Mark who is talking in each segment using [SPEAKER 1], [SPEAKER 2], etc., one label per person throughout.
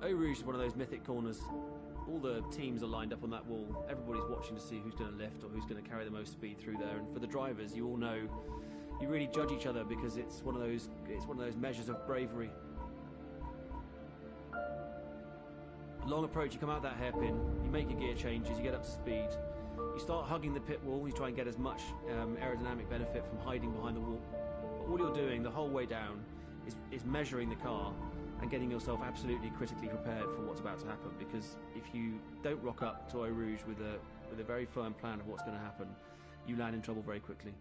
[SPEAKER 1] Eau Rouge is one of those mythic corners. All the teams are lined up on that wall. Everybody's watching to see who's going to lift or who's going to carry the most speed through there. And for the drivers, you all know, you really judge each other because it's one of those measures of bravery. Long approach, you come out that hairpin, you make your gear changes, you get up to speed. You start hugging the pit wall, you try and get as much aerodynamic benefit from hiding behind the wall. But all you're doing the whole way down is measuring the car and getting yourself absolutely critically prepared for what's about to happen, because if you don't rock up to Eau Rouge with a very firm plan of what's going to happen, you land in trouble very quickly.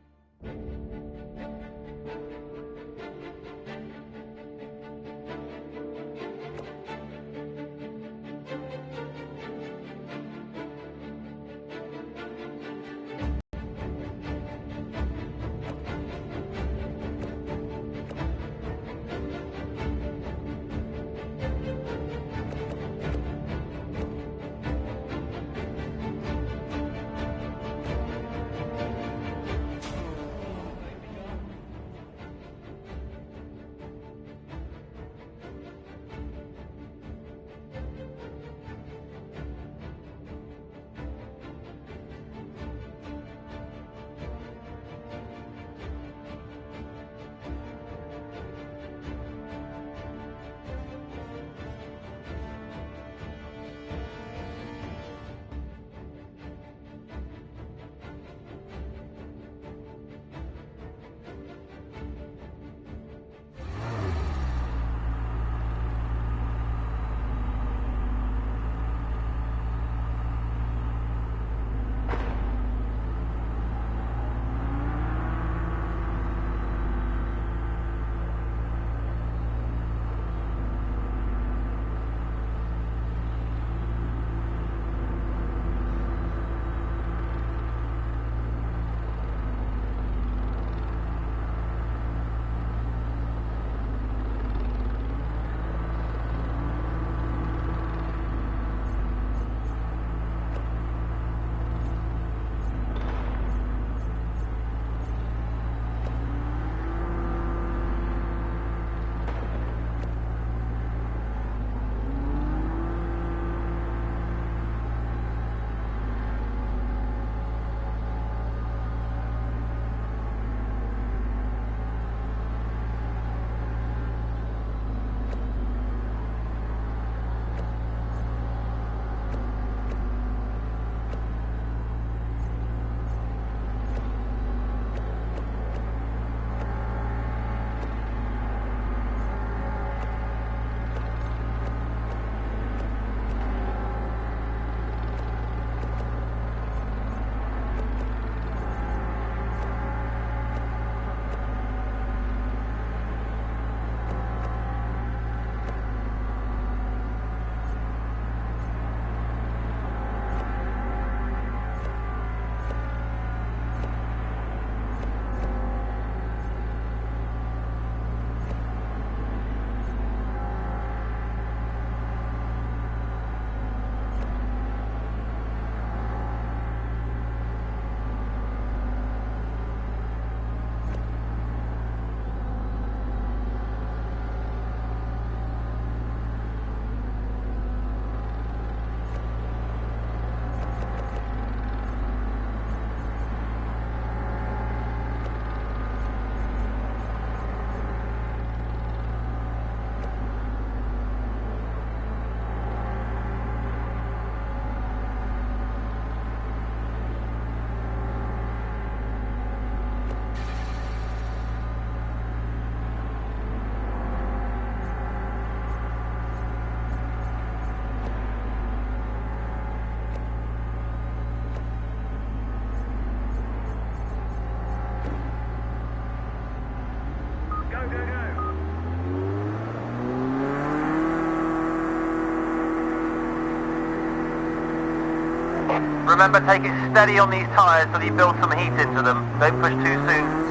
[SPEAKER 2] Remember, take it steady on these tyres so that you build some heat into them. Don't push too soon.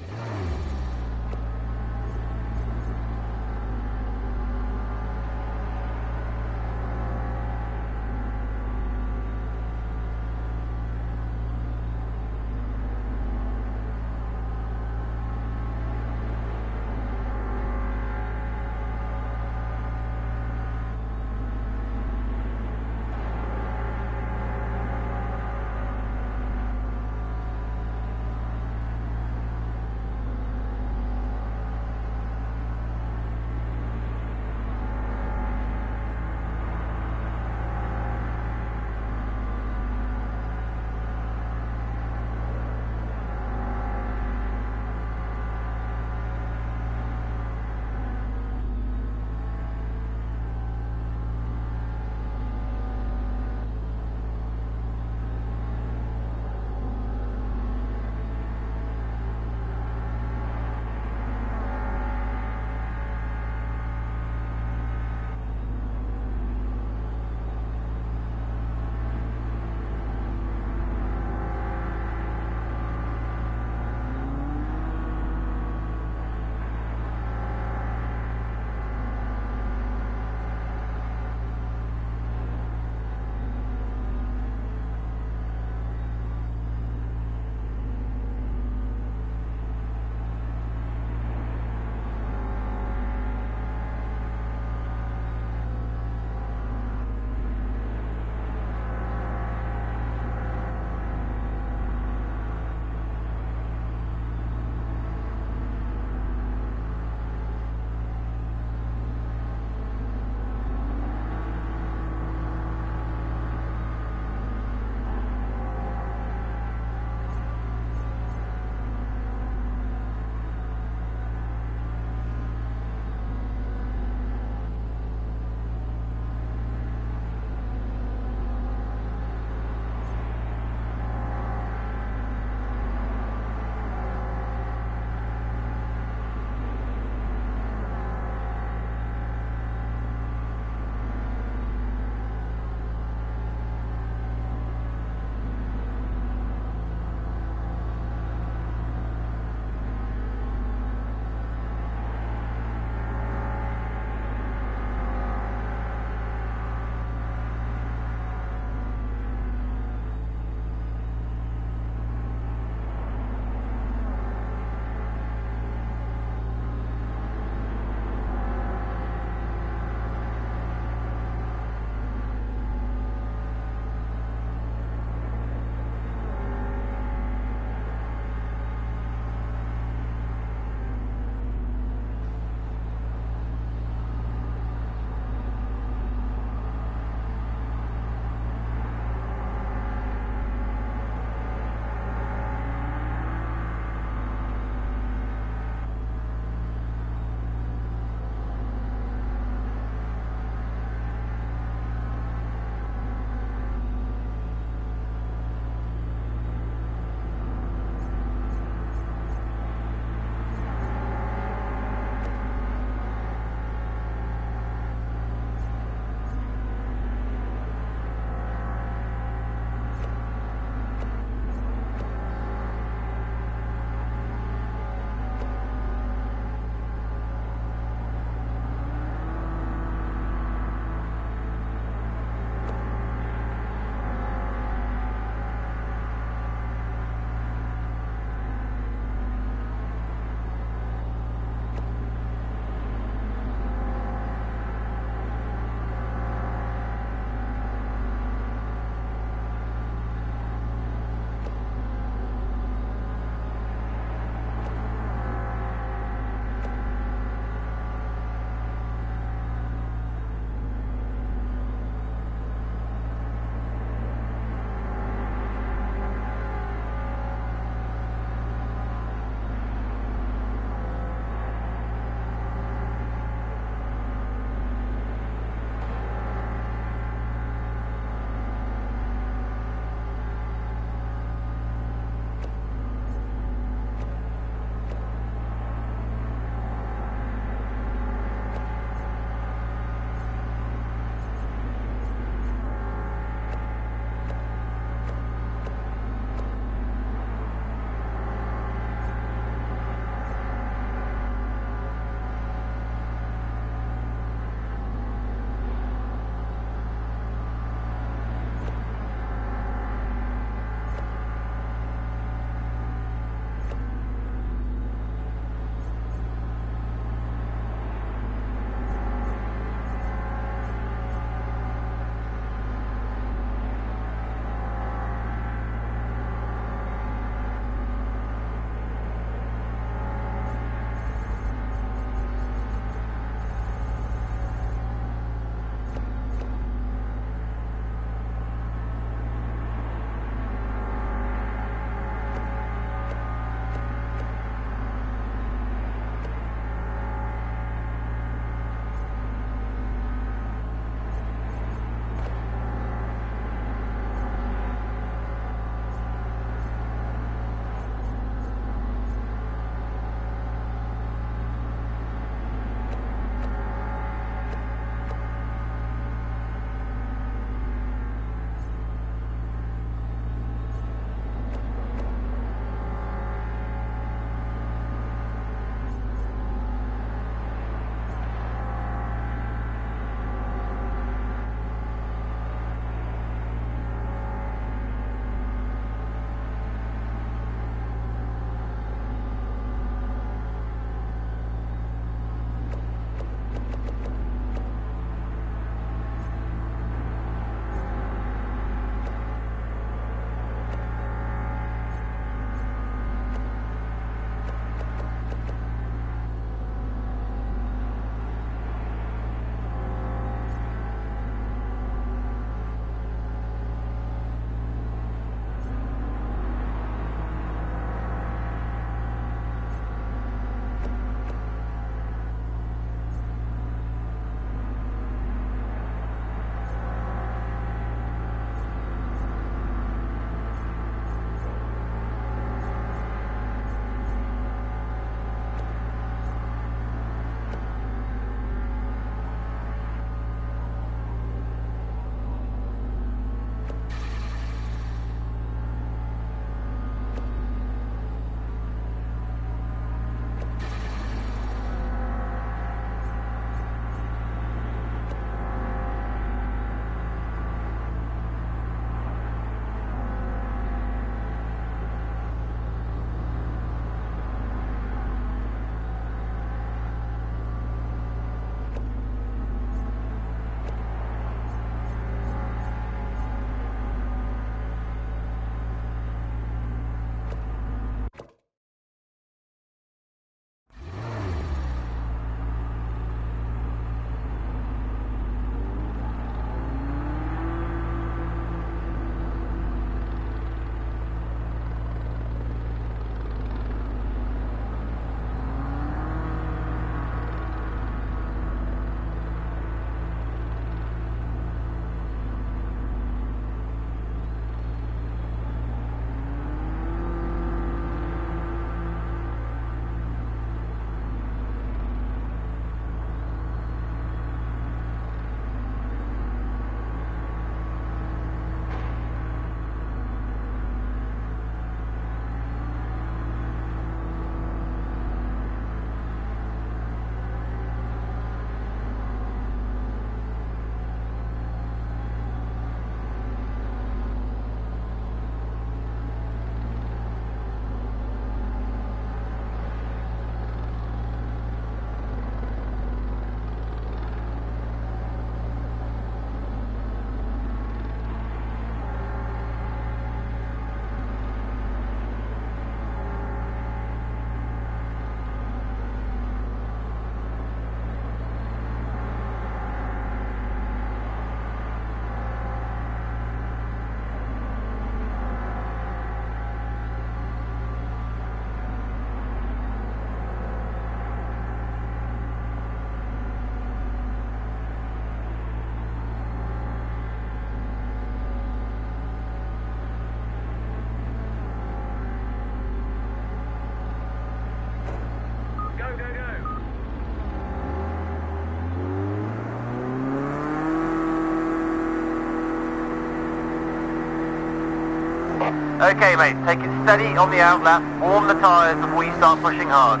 [SPEAKER 2] Okay, mate, take it steady on the outlap, warm the tyres before you start pushing hard.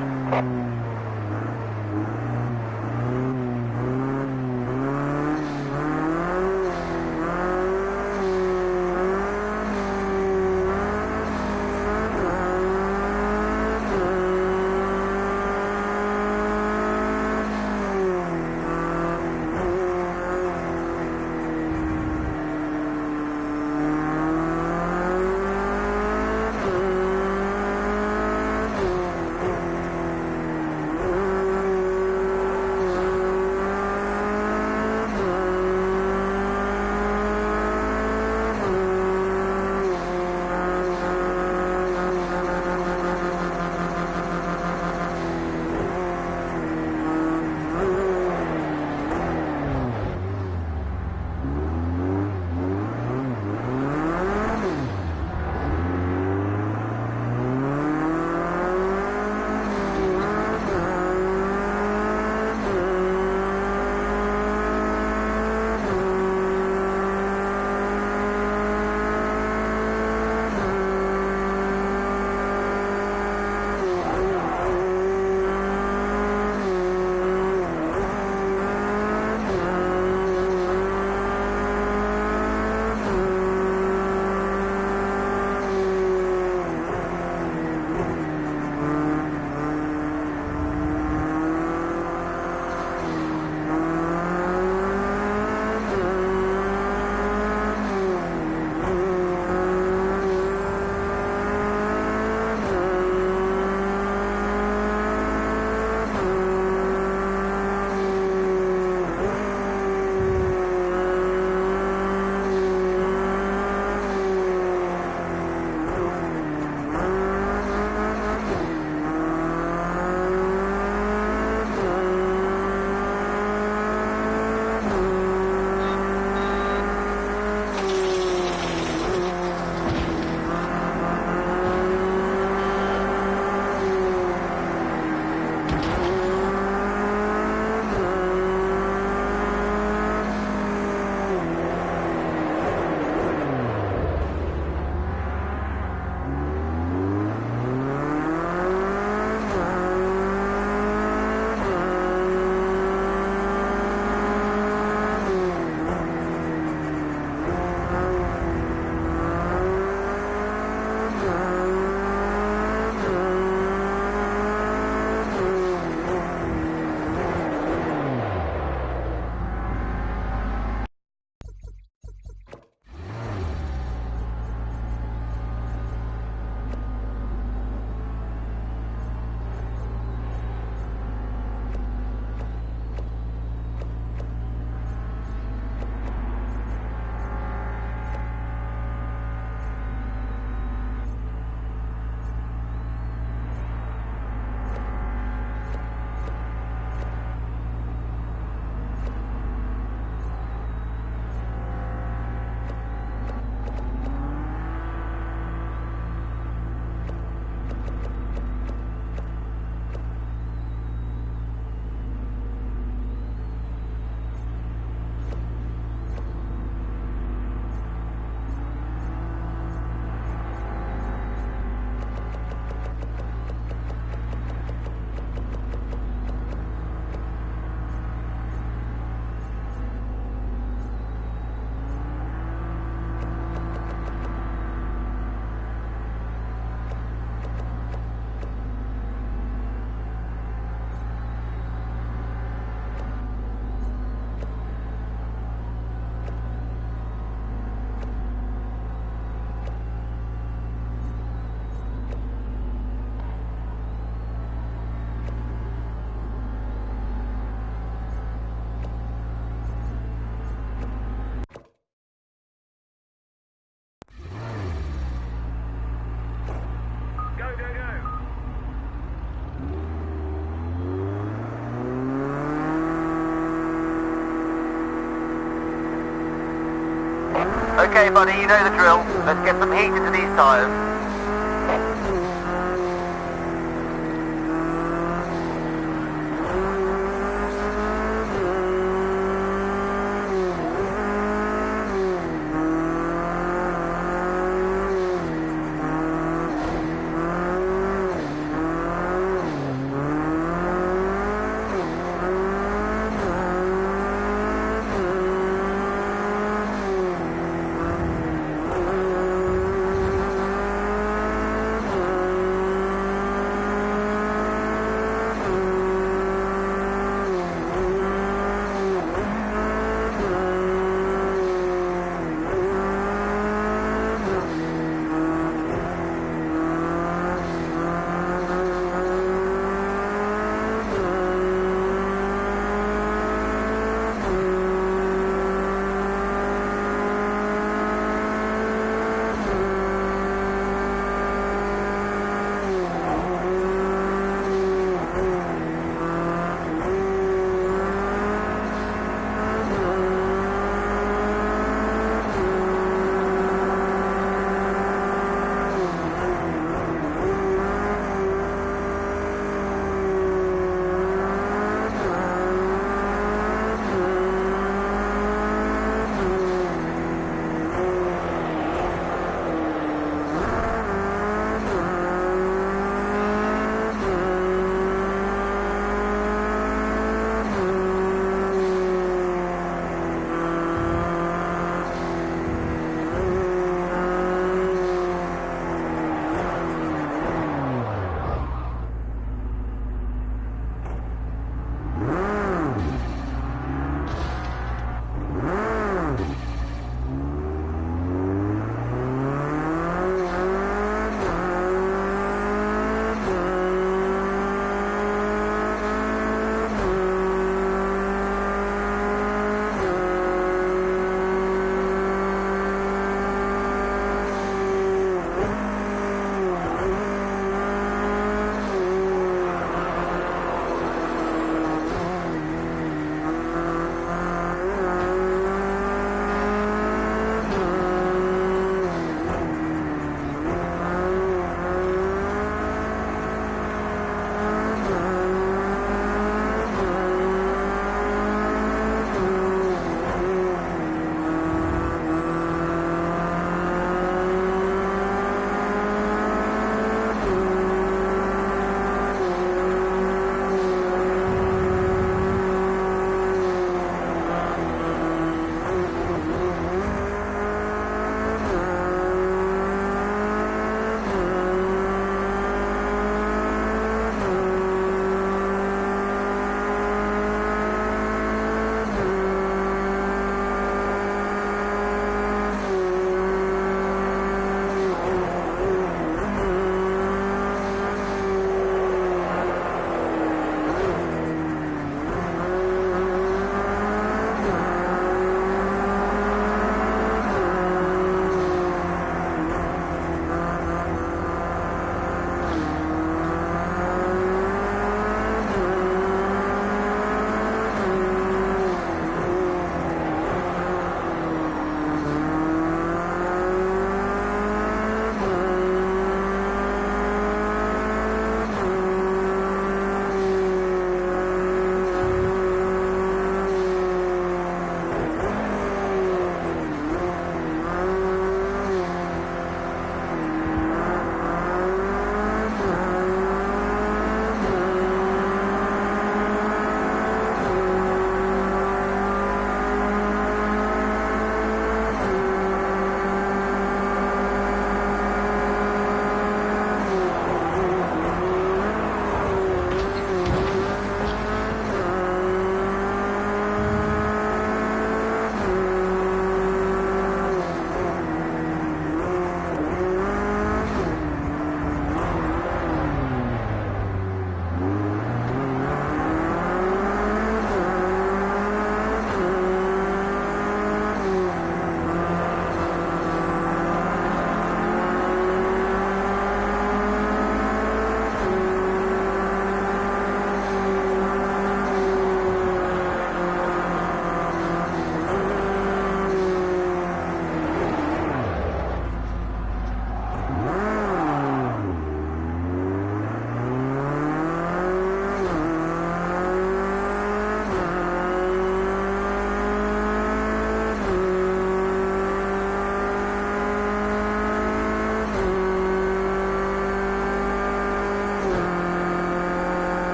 [SPEAKER 2] Okay, buddy, you know the drill. Let's get some heat into these tyres.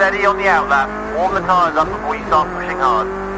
[SPEAKER 2] steady on the outlap. Warm the tyres up before you start pushing hard.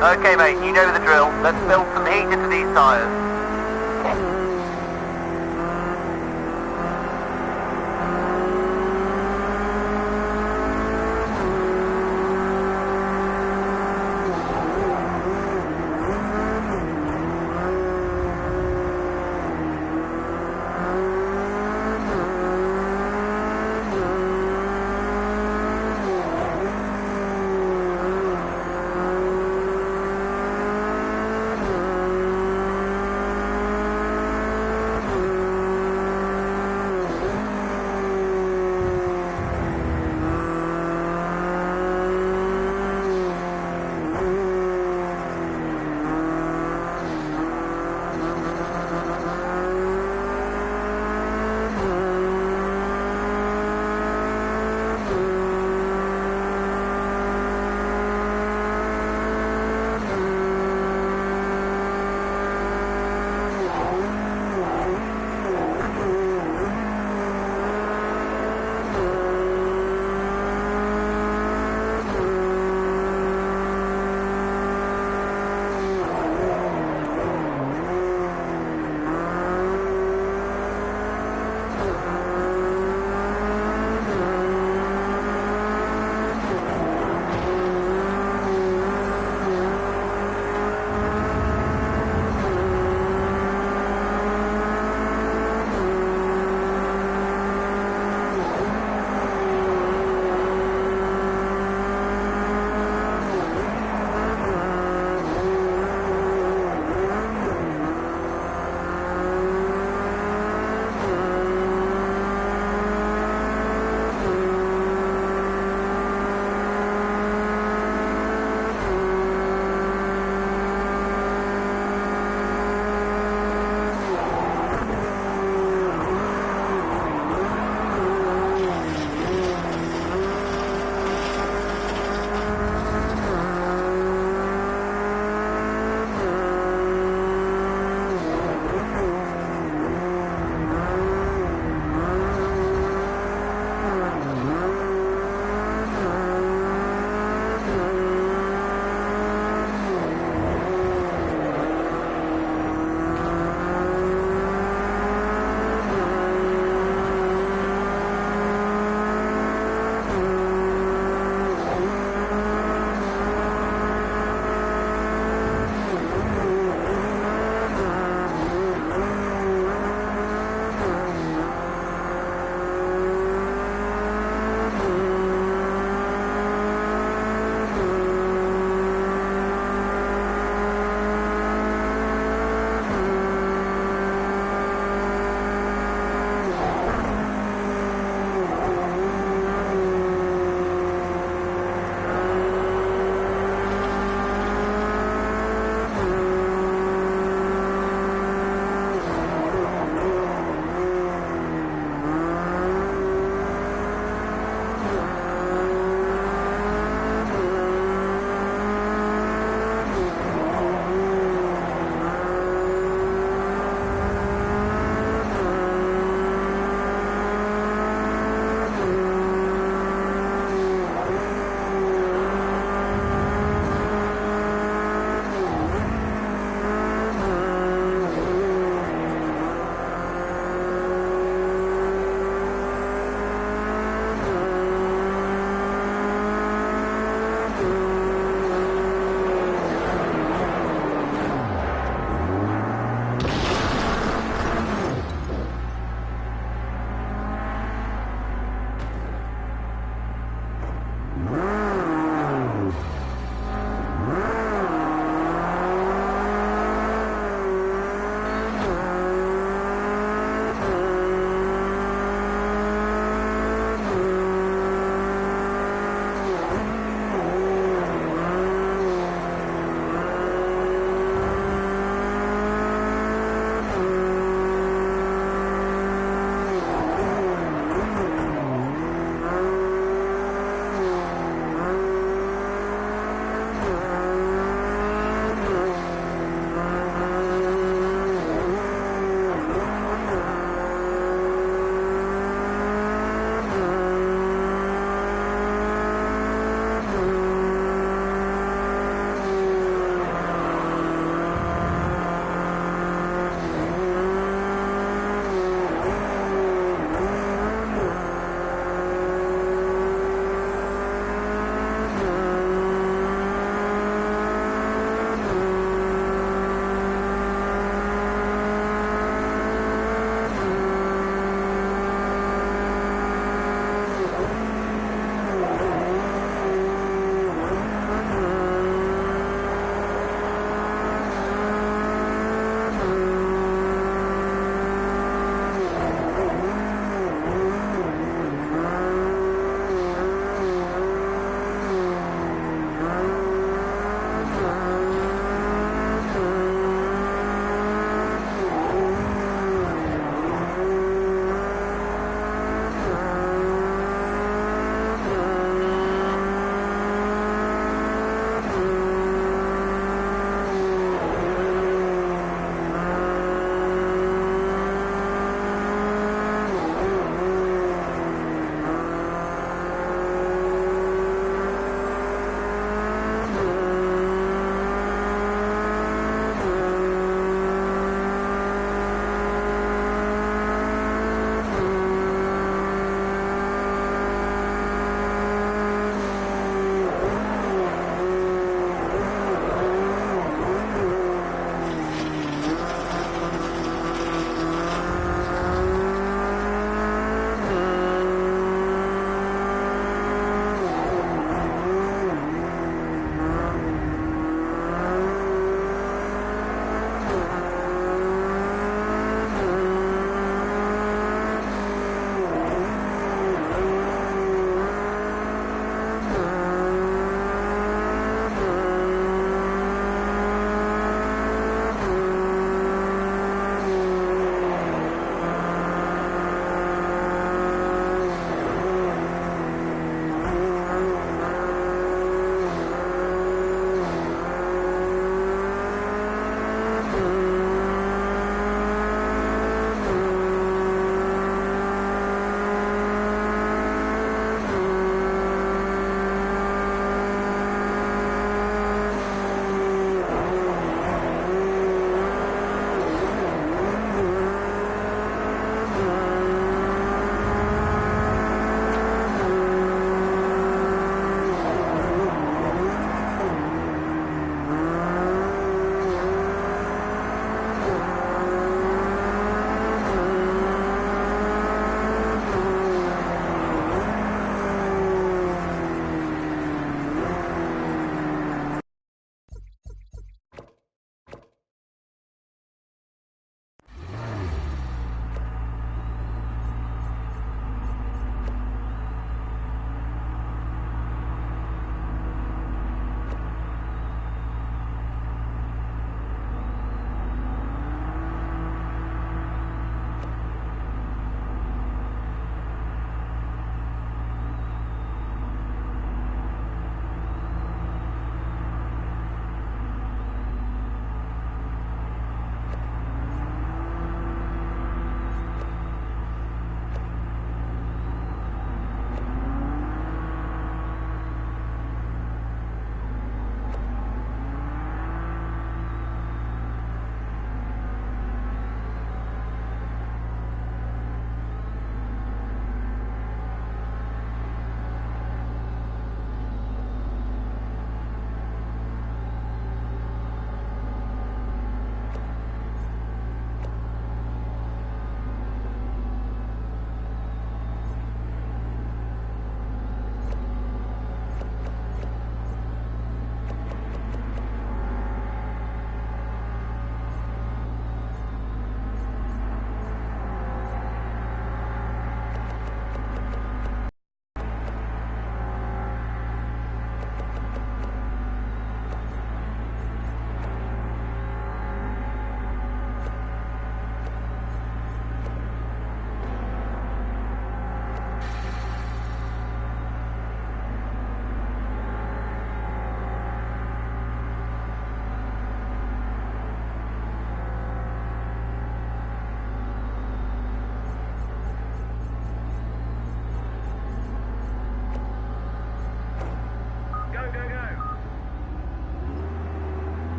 [SPEAKER 2] Okay, mate, you know the drill. Let's build some heat into these tyres.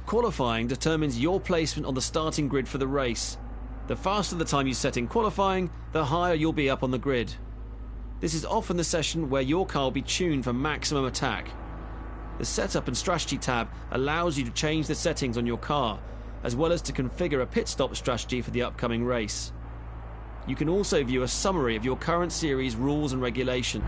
[SPEAKER 1] Qualifying determines your placement on the starting grid for the race. The faster the time you set in qualifying, the higher you'll be up on the grid. This is often the session where your car will be tuned for maximum attack. The Setup and Strategy tab allows you to change the settings on your car, as well as to configure a pit stop strategy for the upcoming race. You can also view a summary of your current series rules and regulations.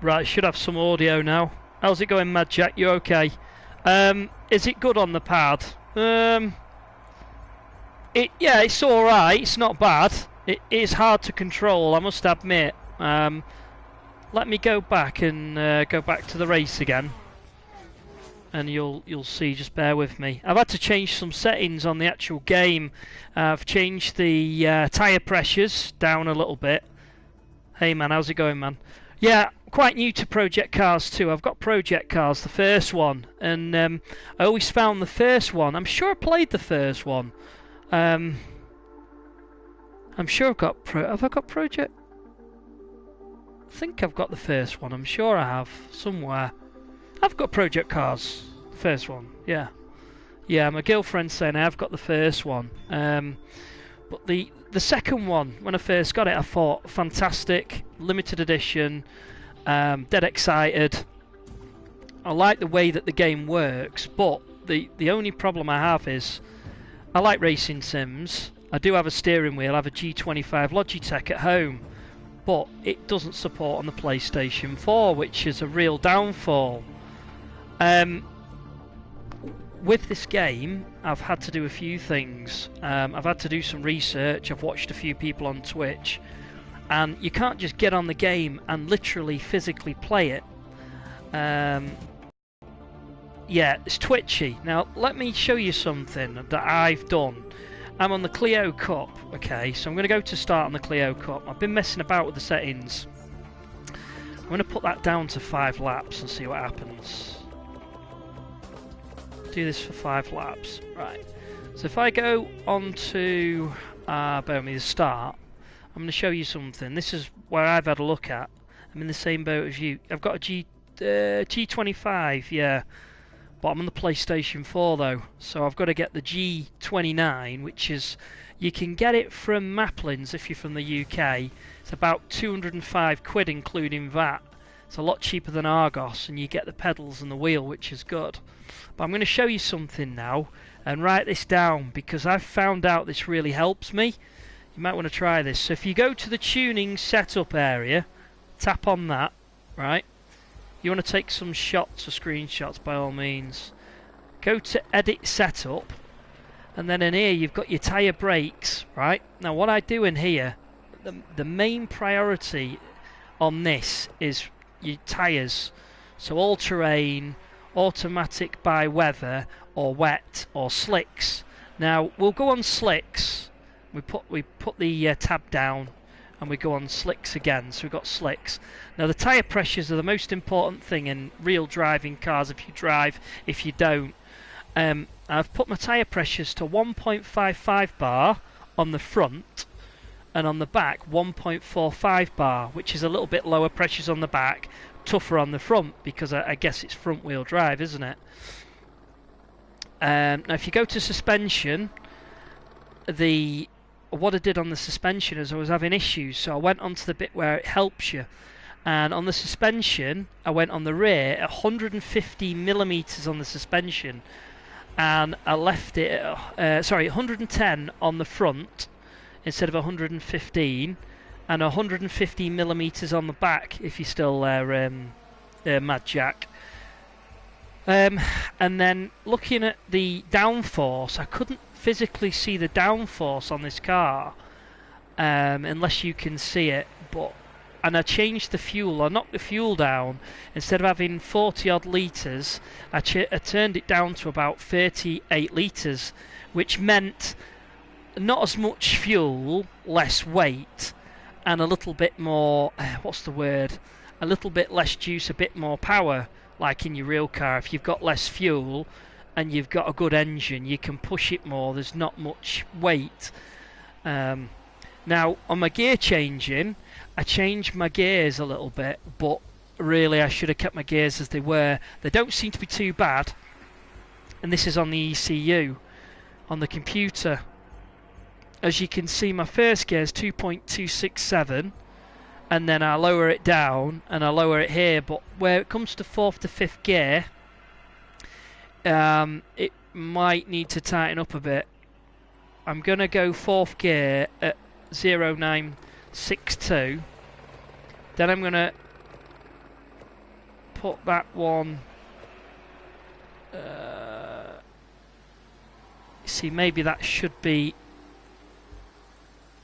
[SPEAKER 3] Right, should have some audio now. How's it going, Mad Jack? You okay? Is it good on the pad? Yeah, it's alright. It's not bad. It is hard to control, I must admit. Let me go back and go back to the race again, and you'll see. Just bear with me. I've had to change some settings on the actual game. I've changed the tyre pressures down a little bit. Hey man, how's it going, man? Yeah, quite new to Project Cars too. I've got Project Cars, the first one, and I always found the first one. I'm sure I played the first one. I'm sure I've got have I got Project? I think I've got the first one. I'm sure I have somewhere. I've got Project Cars, the first one. Yeah, my girlfriend's saying I've got the first one. But the second one, when I first got it, I thought fantastic, limited edition, dead excited. I like the way that the game works, but the only problem I have is I like racing sims. I do have a steering wheel. I have a G25 Logitech at home, but it doesn't support on the PlayStation 4, which is a real downfall. With this game, I've had to do a few things. I've had to do some research. I've watched a few people on Twitch, and you can't just get on the game and literally physically play it. Yeah, it's twitchy. Now, let me show you something that I've done. I'm on the Clio Cup, okay, so I'm going to go to start on the Clio Cup. I've been messing about with the settings. I'm going to put that down to 5 laps and see what happens. Do this for 5 laps. Right. So if I go on to bear with me, the start, I'm going to show you something. This is where I've had a look at. I'm in the same boat as you. I've got a G25, yeah. But I'm on the PlayStation 4 though, so I've got to get the G29, which is, you can get it from Maplins if you're from the UK. It's about 205 quid including VAT. It's a lot cheaper than Argos, and you get the pedals and the wheel, which is good. But I'm going to show you something now, and write this down, because I've found out this really helps me. You might want to try this. So if you go to the tuning setup area, tap on that, right? You want to take some shots or screenshots, by all means. Go to edit setup, and then in here you've got your tyre brakes, right? Now what I do in here, the main priority on this is your tyres. So all terrain, automatic by weather, or wet, or slicks. Now we'll go on slicks. We put the tab down, and we go on slicks again. So we've got slicks. Now the tyre pressures are the most important thing in real driving cars. If you drive, if you don't, I've put my tyre pressures to 1.55 bar on the front, and on the back 1.45 bar, which is a little bit lower pressures on the back, tougher on the front, because I guess it's front wheel drive, isn't it? Now if you go to suspension, what I did on the suspension is I was having issues, so I went onto the bit where it helps you, and on the suspension I went on the rear at 150 millimeters on the suspension, and I left it at, 110 on the front instead of 115, and 150 millimeters on the back, if you're still there, Mad Jack. And then looking at the downforce, I couldn't physically see the downforce on this car, unless you can see it. And I changed the fuel. I knocked the fuel down. Instead of having 40 odd litres, I turned it down to about 38 litres, which meant not as much fuel, less weight, and a little bit more, what's the word, a little bit less juice, a bit more power, like in your real car. If you've got less fuel and you've got a good engine, you can push it more. There's not much weight. Now on my gear changing, I changed my gears a little bit, but really I should have kept my gears as they were. They don't seem to be too bad, and this is on the ECU on the computer. As you can see, my first gear is 2.267, and then I lower it down and I lower it here, but where it comes to 4th to 5th gear, it might need to tighten up a bit. I'm going to go 4th gear at 0962, then I'm going to put that one... see, maybe that should be...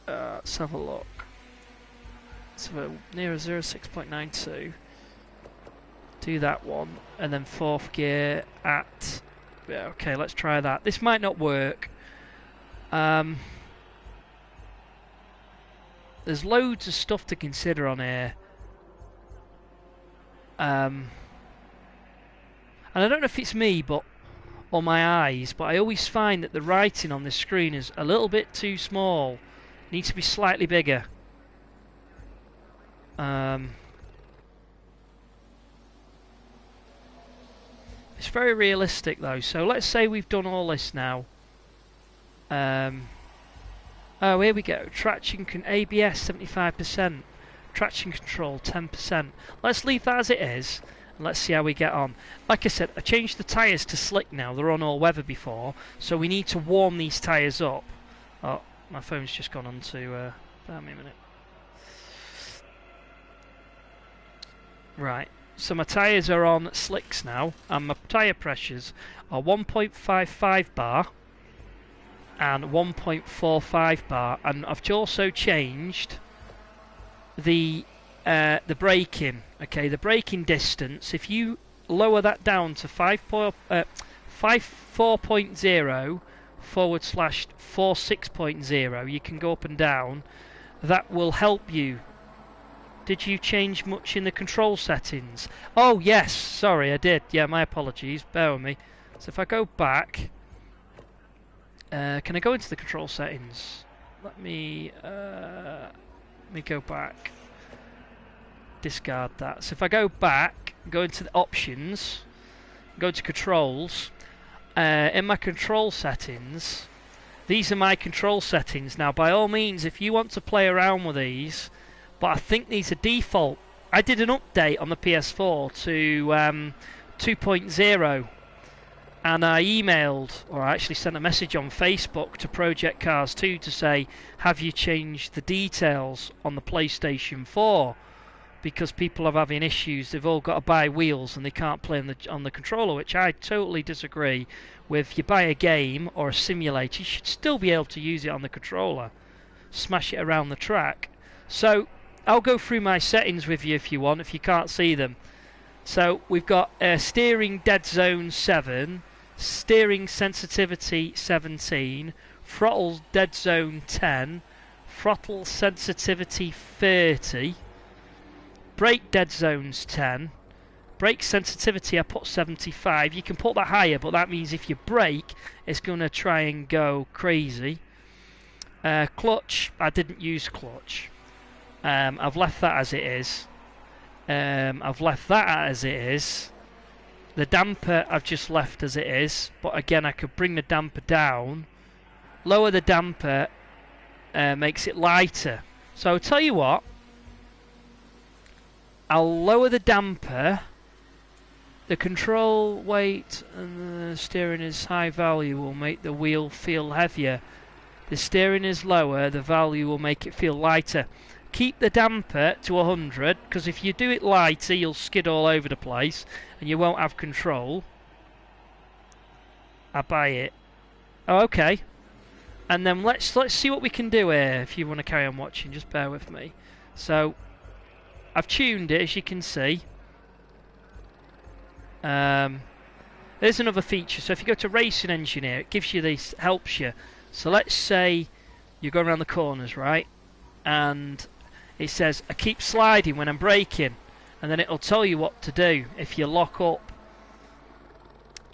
[SPEAKER 3] let's have a look. So near a 06.92. Do that one, and then 4th gear at... Yeah, okay, let's try that. This might not work. There's loads of stuff to consider on here. And I don't know if it's me, or my eyes, but I always find that the writing on this screen is a little bit too small. It needs to be slightly bigger. It's very realistic though. So let's say we've done all this now. Oh, here we go. Traction ABS 75%. Traction control 10%. Let's leave that as it is. And let's see how we get on. Like I said, I changed the tyres to slick now. They're on all weather before. So we need to warm these tyres up. Oh, my phone's just gone on to... bear me a minute. Right. So my tyres are on slicks now. And my tyre pressures are 1.55 bar. And 1.45 bar, and I've also changed the braking. Okay, the braking distance. If you lower that down to 54.0/46.0, you can go up and down. That will help you. Did you change much in the control settings? Oh yes, sorry, I did. Yeah, my apologies. Bear with me. So if I go back. Can I go into the control settings? Let me go back. Discard that. So if I go back, go into the options, go to controls. In my control settings, these are my control settings. Now, by all means, if you want to play around with these, but I think these are default. I did an update on the PS4 to 2.0. And I emailed, or I actually sent a message on Facebook to Project Cars 2 to say, have you changed the details on the PlayStation 4? Because people are having issues. They've all got to buy wheels and they can't play on the controller, which I totally disagree with. You buy a game or a simulator, you should still be able to use it on the controller. Smash it around the track. So I'll go through my settings with you if you want, if you can't see them. So we've got steering dead zone 7. Steering sensitivity 17, throttle dead zone 10, throttle sensitivity 30, brake dead zones 10, brake sensitivity I put 75. You can put that higher, but that means if you brake, it's going to try and go crazy. Clutch, I didn't use clutch. I've left that as it is. The damper I've just left as it is, but again I could bring the damper down. Lower the damper makes it lighter. So I'll tell you what, I'll lower the damper. The control weight and the steering is high value will make the wheel feel heavier. The steering is lower, the value will make it feel lighter. Keep the damper to 100, because if you do it lighter, you'll skid all over the place and you won't have control. I buy it. Oh, okay. And then let's see what we can do here. If you want to carry on watching, just bear with me. So I've tuned it, as you can see. There's another feature. So if you go to Racing Engineer, it gives you this, helps you. So let's say you go around the corners, right? And it says, I keep sliding when I'm braking. And then it'll tell you what to do if you lock up.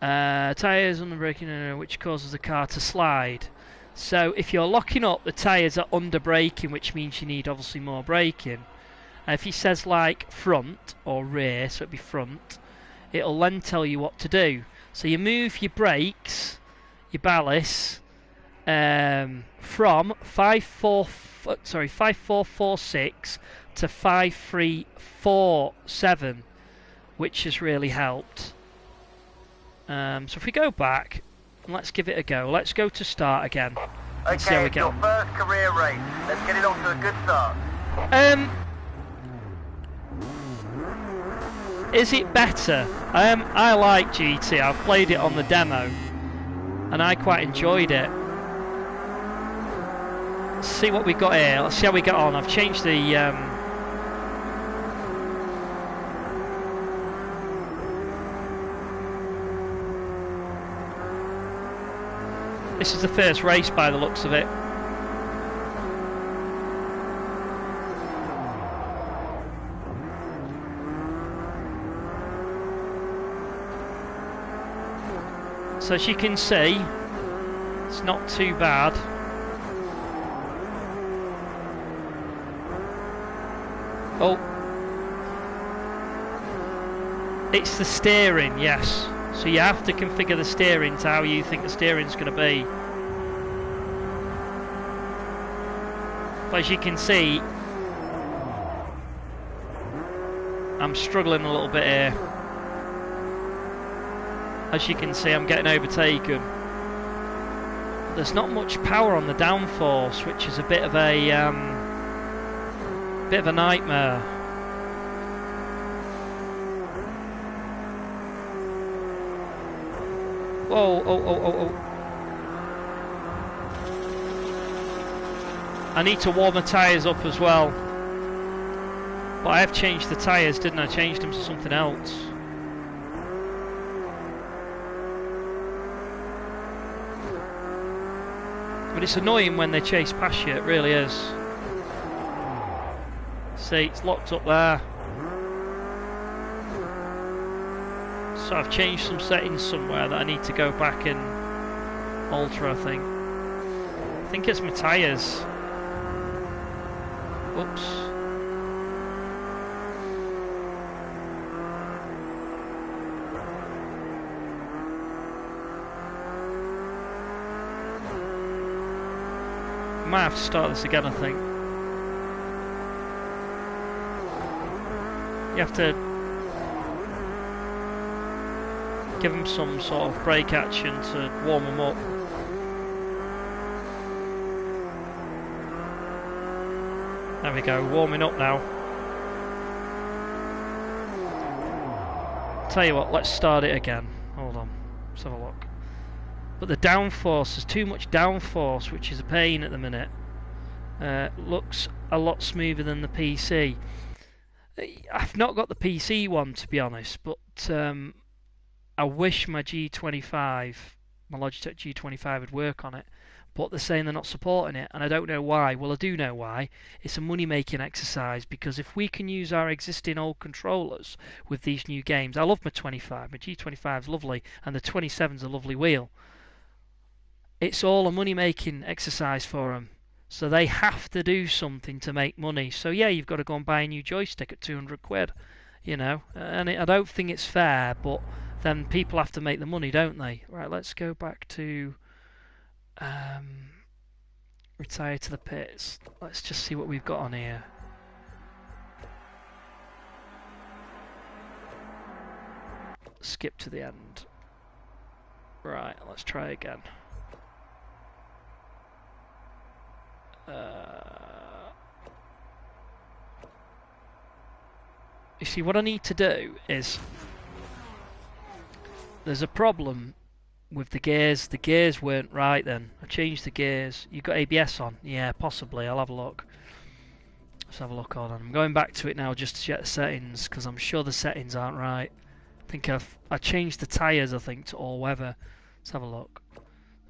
[SPEAKER 3] Tyres on the braking area, which causes the car to slide. So if you're locking up, the tyres are under braking, which means you need obviously more braking. If he says like front or rear, so it'd be front, it'll then tell you what to do. So you move your brakes, your ballast, from 5446 to 5347, which has really helped. So if we go back, let's give it a go. Let's go to start again. And see how we
[SPEAKER 2] Okay,
[SPEAKER 3] get
[SPEAKER 2] your
[SPEAKER 3] on.
[SPEAKER 2] first career race. Let's get it off to a good start.
[SPEAKER 3] Is it better? I like GT. I've played it on the demo, and I quite enjoyed it. Let's see what we got here. Let's see how we get on. I've changed the. This is the first race by the looks of it. So as you can see, it's not too bad. Oh, it's the steering, yes. So you have to configure the steering to how you think the steering's going to be. But as you can see, I'm struggling a little bit here. As you can see, I'm getting overtaken. There's not much power on the downforce, which is a bit of a nightmare. Whoa, oh. I need to warm the tyres up as well. But I have changed the tyres, didn't I? Changed them to something else. But it's annoying when they chase past you, it really is. See, it's locked up there. So I've changed some settings somewhere that I need to go back and alter, I think. I think it's my tyres. Oops. Might have to start this again, I think. You have to give them some sort of brake action to warm them up. There we go, warming up now. Tell you what, let's start it again. Hold on, let's have a look. But the downforce, there's too much downforce, which is a pain at the minute. Looks a lot smoother than the PC. I've not got the PC one, to be honest, but I wish my G25, my Logitech G25 would work on it. But they're saying they're not supporting it, and I don't know why. Well, I do know why. It's a money-making exercise, because if we can use our existing old controllers with these new games, I love my 25, my G25 is lovely, and the 27's a lovely wheel. It's all a money-making exercise for them. So they have to do something to make money. So yeah, you've got to go and buy a new joystick at 200 quid, you know. And I don't think it's fair, but then people have to make the money, don't they? Right, let's go back to retire to the pits. Let's just see what we've got on here. Skip to the end. Right, let's try again. You see, what I need to do is, there's a problem with the gears. The gears weren't right then. I changed the gears. You got ABS on? Yeah, possibly. I'll have a look. Let's have a look. Hold on. I'm going back to it now just to check the settings, because I'm sure the settings aren't right. I think I changed the tyres, I think, to all weather. Let's have a look.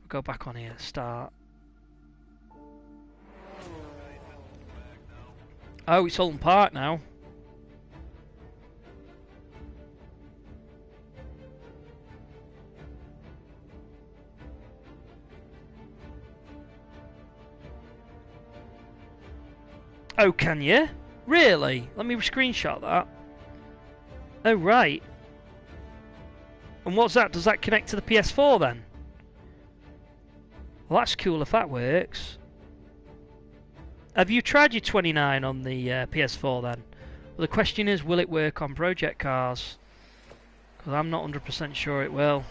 [SPEAKER 3] Go back on here. Start. Oh, it's Holton Park now. Oh, can you? Really? Let me screenshot that. Oh, right. And what's that? Does that connect to the PS4 then? Well, that's cool if that works. Have you tried your 29 on the PS4 then? Well, the question is, will it work on project cars? Because I'm not 100% sure it will.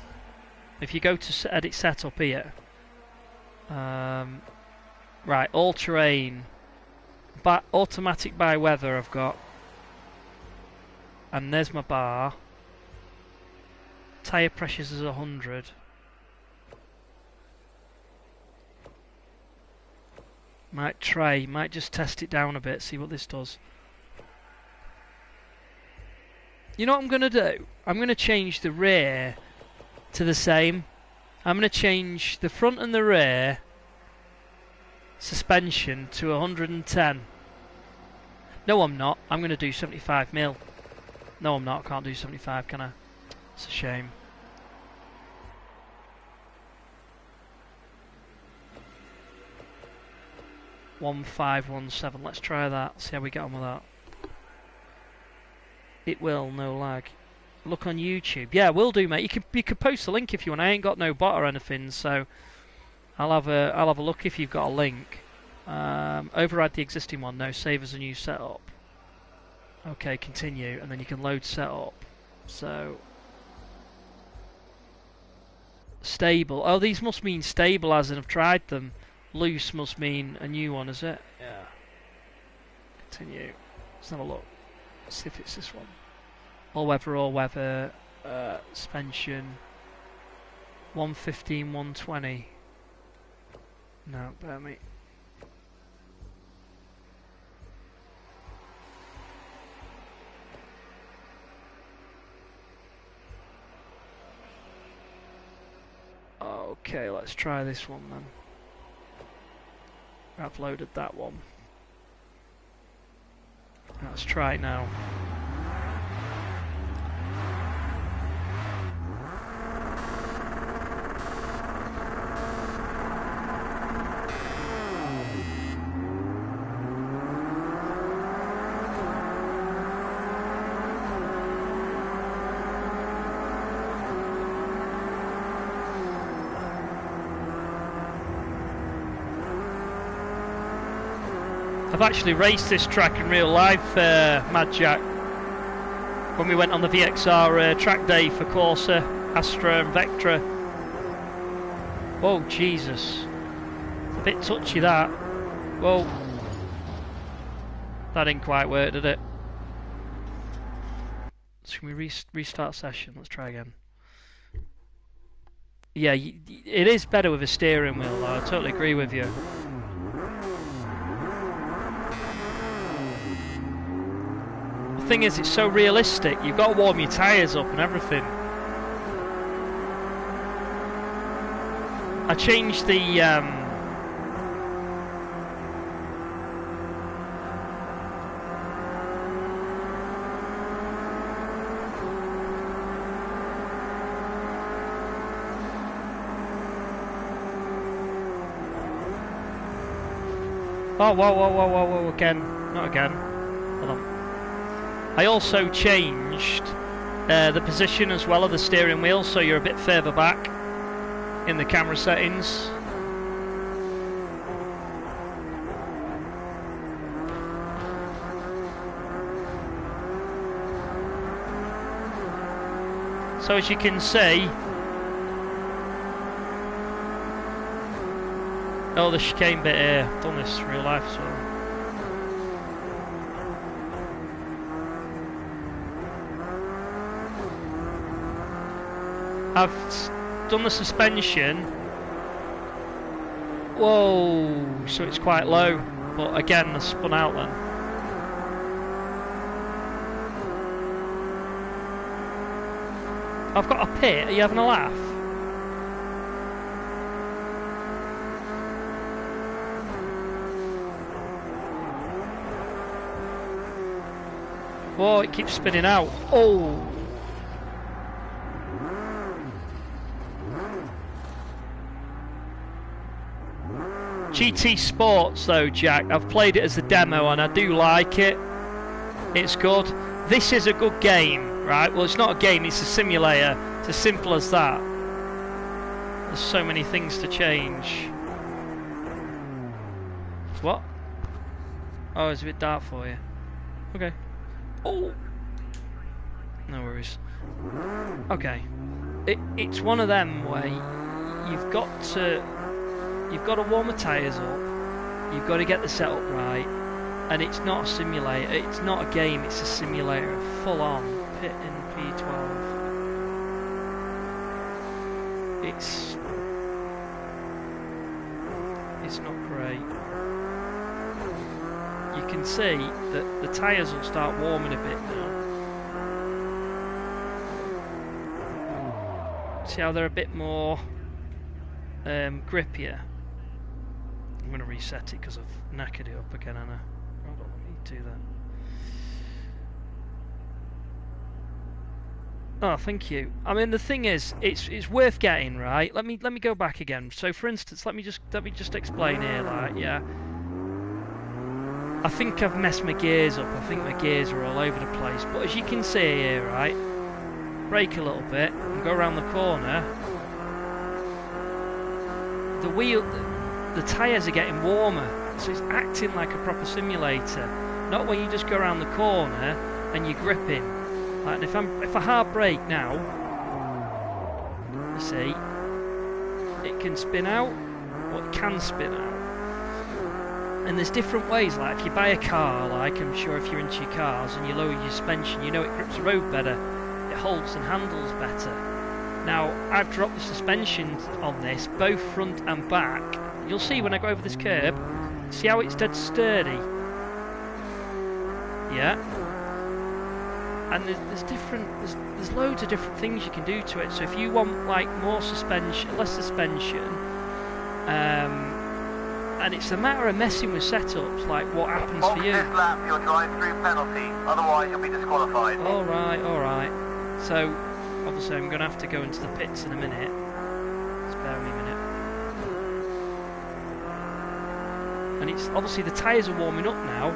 [SPEAKER 3] If you go to edit setup here, right, all terrain, automatic by weather I've got. and there's my bar. Tyre pressures is 100. Might just test it down a bit, see what this does. You know what I'm going to do? I'm going to change the rear to the same. I'm going to change the front and the rear suspension to 110. No, I'm not. I'm going to do 75 mil. No, I'm not. I can't do 75, can I? It's a shame. $1,517. Let's try that. See how we get on with that. It will, no lag. Look on YouTube. Yeah, will do, mate. You can post a link if you want. I ain't got no bot or anything, so I'll have a look if you've got a link. Override the existing one. No, save as a new setup. Okay, continue, and then you can load setup. So stable. Oh, these must mean stable, as in I've tried them. Loose must mean a new one, is it? Yeah. Continue. Let's have a look. Let's see if it's this one. All weather, suspension. 115, 120. No, bear me. Okay, let's try this one then. I've loaded that one. Let's try it now. I've actually raced this track in real life, Mad Jack, when we went on the VXR track day for Corsa, Astra and Vectra. Oh, Jesus. It's a bit touchy, that. Whoa. That didn't quite work, did it? So can we restart session? Let's try again. Yeah, it is better with a steering wheel, though. I totally agree with you. The thing is, it's so realistic. You've got to warm your tyres up and everything. I changed the whoa, again. Not again. Hold on. I also changed the position as well of the steering wheel, so you're a bit further back in the camera settings. So as you can see, oh, the chicane bit here, I've done this in real life as well. I've done the suspension. Whoa, so it's quite low, but again, I spun out then. I've got a pit, are you having a laugh? Whoa, it keeps spinning out. Oh! GT Sports though, Jack, I've played it as a demo and I do like it. It's good. This is a good game, right? Well, it's not a game, it's a simulator. It's as simple as that. There's so many things to change. What? Oh, it's a bit dark for you. Okay. Oh! No worries. Okay. It's one of them where you've got to warm the tyres up, you've got to get the setup right, and it's not a simulator, it's not a game, it's a simulator, full on. pit in P12. It's not great. You can see that the tyres will start warming a bit now. See how they're a bit more grippier. I'm going to reset it because I've knackered it up again, Anna. Hold on, let me do that. Oh, thank you. I mean, the thing is, it's worth getting, right? Let me go back again. So, for instance, let me just explain here, like, yeah. I think I've messed my gears up. I think my gears are all over the place. But as you can see here, right, brake a little bit and go around the corner. The tyres are getting warmer, so it's acting like a proper simulator. Not when you just go around the corner and you're gripping. Like, if I hard brake now, you see, it can spin out, or it can spin out. And there's different ways. Like, if you buy a car, like I'm sure if you're into your cars and you lower your suspension, you know it grips the road better, it holds and handles better. Now, I've dropped the suspension on this, both front and back. You'll see when I go over this curb, see how it's dead sturdy? Yeah. And there's loads of different things you can do to it. So if you want like more suspension, less suspension, and it's a matter of messing with setups, like what happens for you.
[SPEAKER 2] This lap, your drive-through penalty, otherwise you'll be disqualified.
[SPEAKER 3] All right. So obviously I'm going to have to go into the pits in a minute. Spare me a minute. And it's obviously the tyres are warming up now.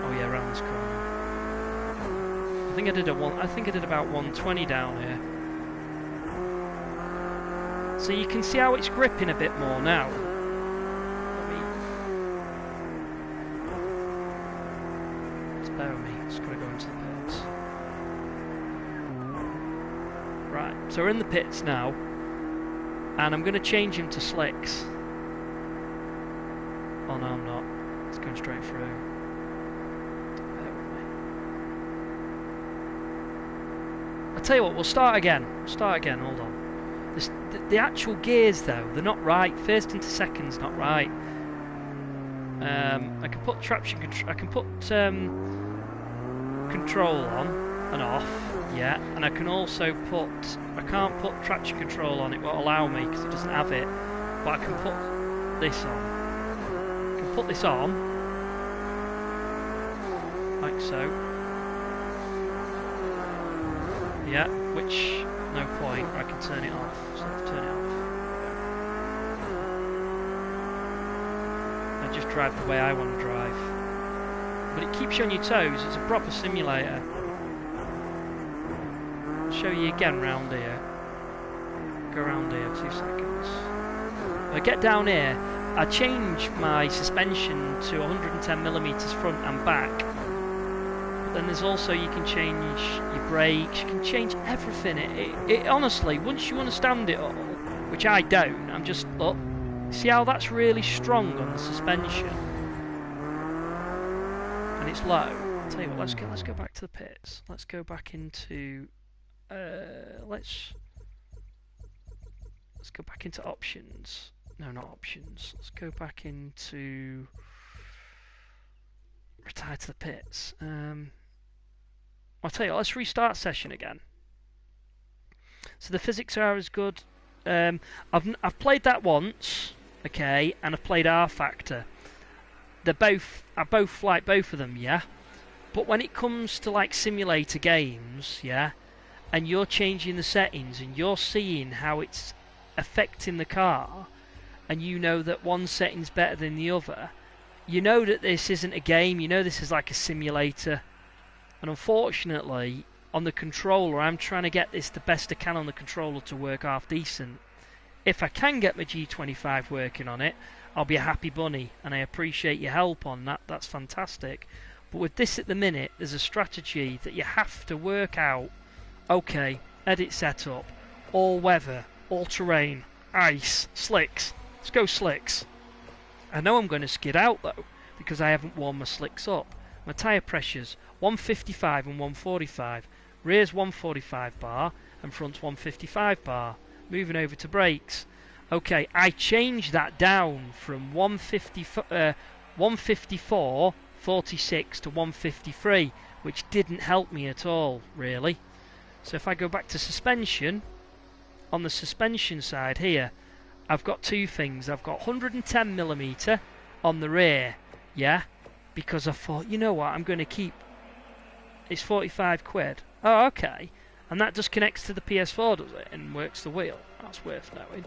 [SPEAKER 3] Oh yeah, around this corner. I think I did about 120 down here. So you can see how it's gripping a bit more now. Spare me. Just gotta go into the pits. Right. So we're in the pits now, and I'm going to change him to slicks. Oh no, I'm not. It's going straight through. I'll tell you what, we'll start again. Hold on. The actual gears, though, they're not right. First into second's not right. I can put traction control. I can put control on and off. Yeah, and I can also put. I can't put traction control on. It won't allow me because it doesn't have it. But I can put this on. I can put this on, like so. Yeah, which, no point, I can turn it off, so I'll turn it off. I just drive the way I want to drive. But it keeps you on your toes, it's a proper simulator. I'll show you again round here. Go around here, 2 seconds. When I get down here, I change my suspension to 110mm front and back. Then there's also, you can change your brakes, you can change everything. It honestly, once you understand it all, which I don't, I'm just, look, see how that's really strong on the suspension? And it's low. I'll tell you what, let's go back to the pits. Let's go back into, let's go back into options. No, not options. Let's go back into, retire to the pits. I'll tell you what, let's restart session again. So the physics are as good. I've played that once, okay, and I've played R Factor. I both like both of them, yeah. But when it comes to like simulator games, yeah, and you're changing the settings and you're seeing how it's affecting the car, and you know that one setting's better than the other, you know that this isn't a game. You know this is like a simulator. And unfortunately, on the controller, I'm trying to get this the best I can on the controller to work half decent. If I can get my G25 working on it, I'll be a happy bunny, and I appreciate your help on that. That's fantastic. But with this at the minute, there's a strategy that you have to work out. Okay, edit setup, all weather, all terrain, ice, slicks. Let's go slicks. I know I'm going to skid out though, because I haven't warmed my slicks up. My tyre pressures 155 and 145. Rear's 145 bar and front's 155 bar. Moving over to brakes. Okay, I changed that down from 154.46 to 153, which didn't help me at all, really. So if I go back to suspension, on the suspension side here, I've got two things. I've got 110mm on the rear, yeah, because I thought, you know what, I'm going to keep, it's 45 quid. Oh, okay. And that just connects to the PS4, does it, and works the wheel. That's worth knowing.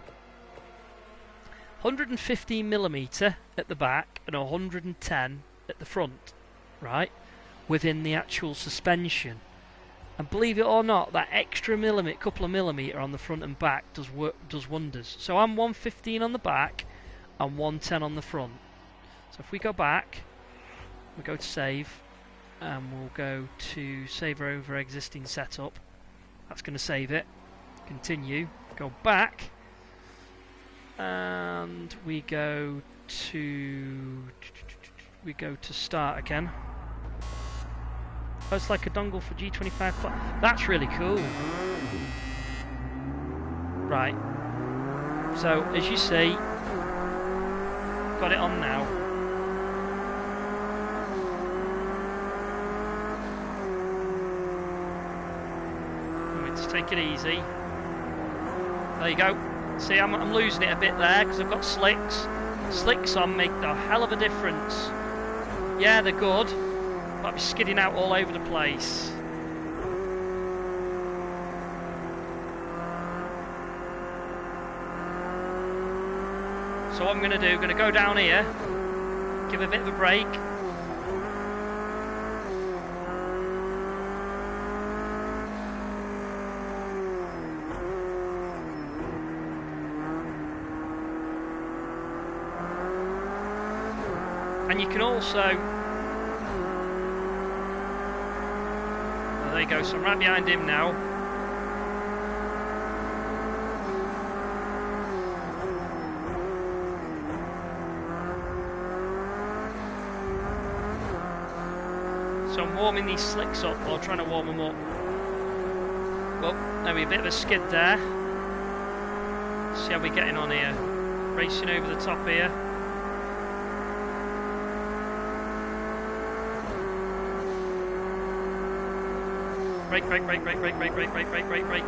[SPEAKER 3] 115mm at the back and 110 at the front, right, within the actual suspension. And believe it or not, that extra couple of millimetre on the front and back does wonders. So I'm 115 on the back and 110 on the front. So if we go back, we go to save, and we'll go to save over existing setup. That's going to save it. Continue. Go back, and we go to start again. Oh, it's like a dongle for G25 Plus. That's really cool. Right. So, as you see, got it on now. Let's take it easy. There you go. See, I'm losing it a bit there because I've got slicks. Slicks on make a hell of a difference. Yeah, they're good. But I'm skidding out all over the place. So what I'm going to do, I'm going to go down here, give a bit of a brake. And you can also... There you go, so I'm right behind him now. So I'm warming these slicks up, or trying to warm them up. Well, there we a bit of a skid there. See how we're getting on here. Racing over the top here. Brake, brake, brake, brake, brake, brake, brake, brake, brake, brake, brake.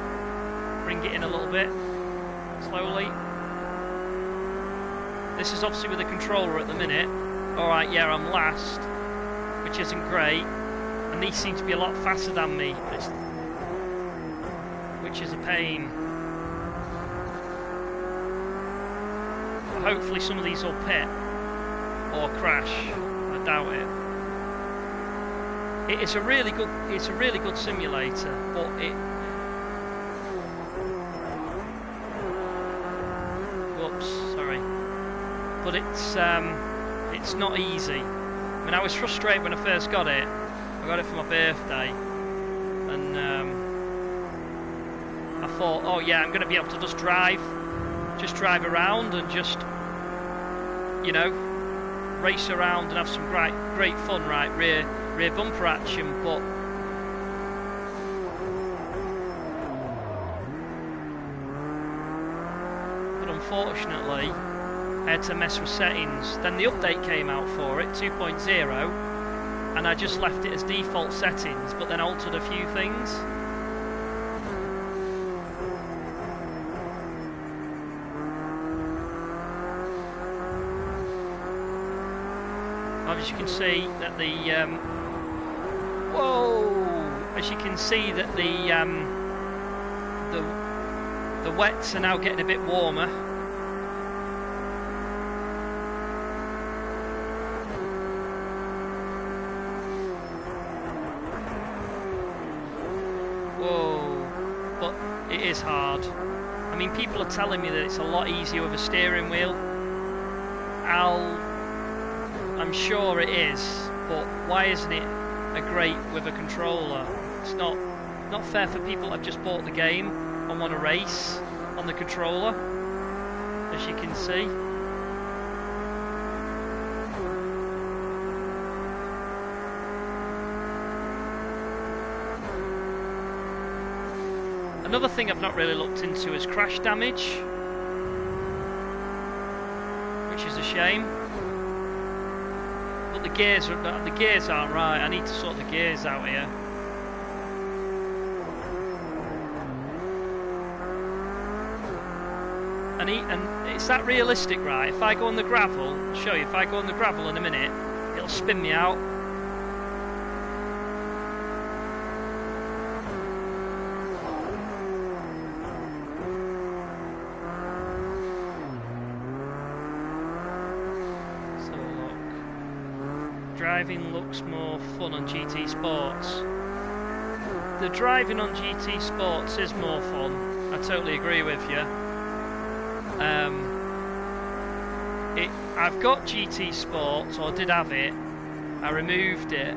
[SPEAKER 3] Bring it in a little bit. Slowly. This is obviously with the controller at the minute. Alright, yeah, I'm last, which isn't great. And these seem to be a lot faster than me, which is a pain. But hopefully some of these will pit or crash. I doubt it. It's a really good simulator, but whoops, sorry. But it's not easy. I mean, I was frustrated when I first got it. I got it for my birthday, and I thought, oh yeah, I'm going to be able to just drive around and just, you know, race around and have some great fun, right? Rear bumper action, but unfortunately I had to mess with settings. Then the update came out for it, 2.0, and I just left it as default settings, but then altered a few things. As you can see that the as you can see that the wets are now getting a bit warmer. Whoa, but it is hard. I mean, people are telling me that it's a lot easier with a steering wheel. I'm sure it is, but why isn't it a great with a controller? It's not fair for people that have just bought the game and want to race on the controller, as you can see. Another thing I've not really looked into is crash damage, which is a shame. But the gears aren't right. I need to sort the gears out here. And it's that realistic, right? If I go on the gravel, I'll show you, if I go on the gravel in a minute, it'll spin me out. So look. Driving looks more fun on GT Sports. The driving on GT Sports is more fun. I totally agree with you. I've got GT Sports, or did have it. I removed it.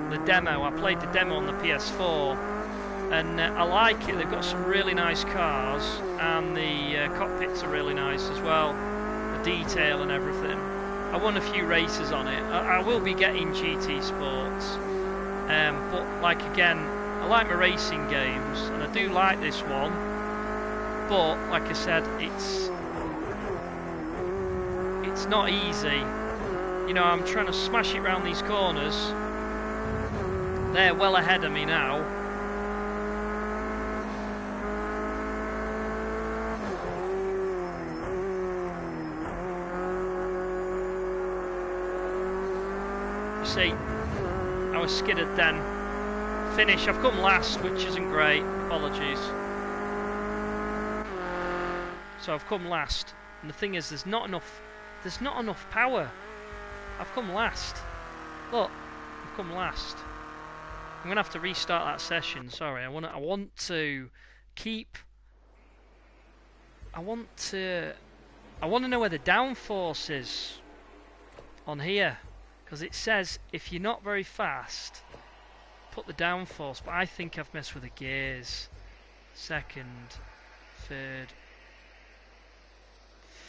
[SPEAKER 3] The demo, I played the demo on the PS4, and I like it. They've got some really nice cars, and the cockpits are really nice as well. The detail and everything. I won a few races on it. I will be getting GT Sports, but like again, I like my racing games, and I do like this one. But like I said, it's not easy. You know, I'm trying to smash it round these corners. They're well ahead of me now. You see, I was skidded then. Finish, I've come last, which isn't great. Apologies. So I've come last, and the thing is, there's not enough power. I've come last. Look, I've come last. I'm gonna have to restart that session. Sorry, I want to know where the downforce is on here, because it says if you're not very fast, put the downforce. But I think I've messed with the gears. Second, third,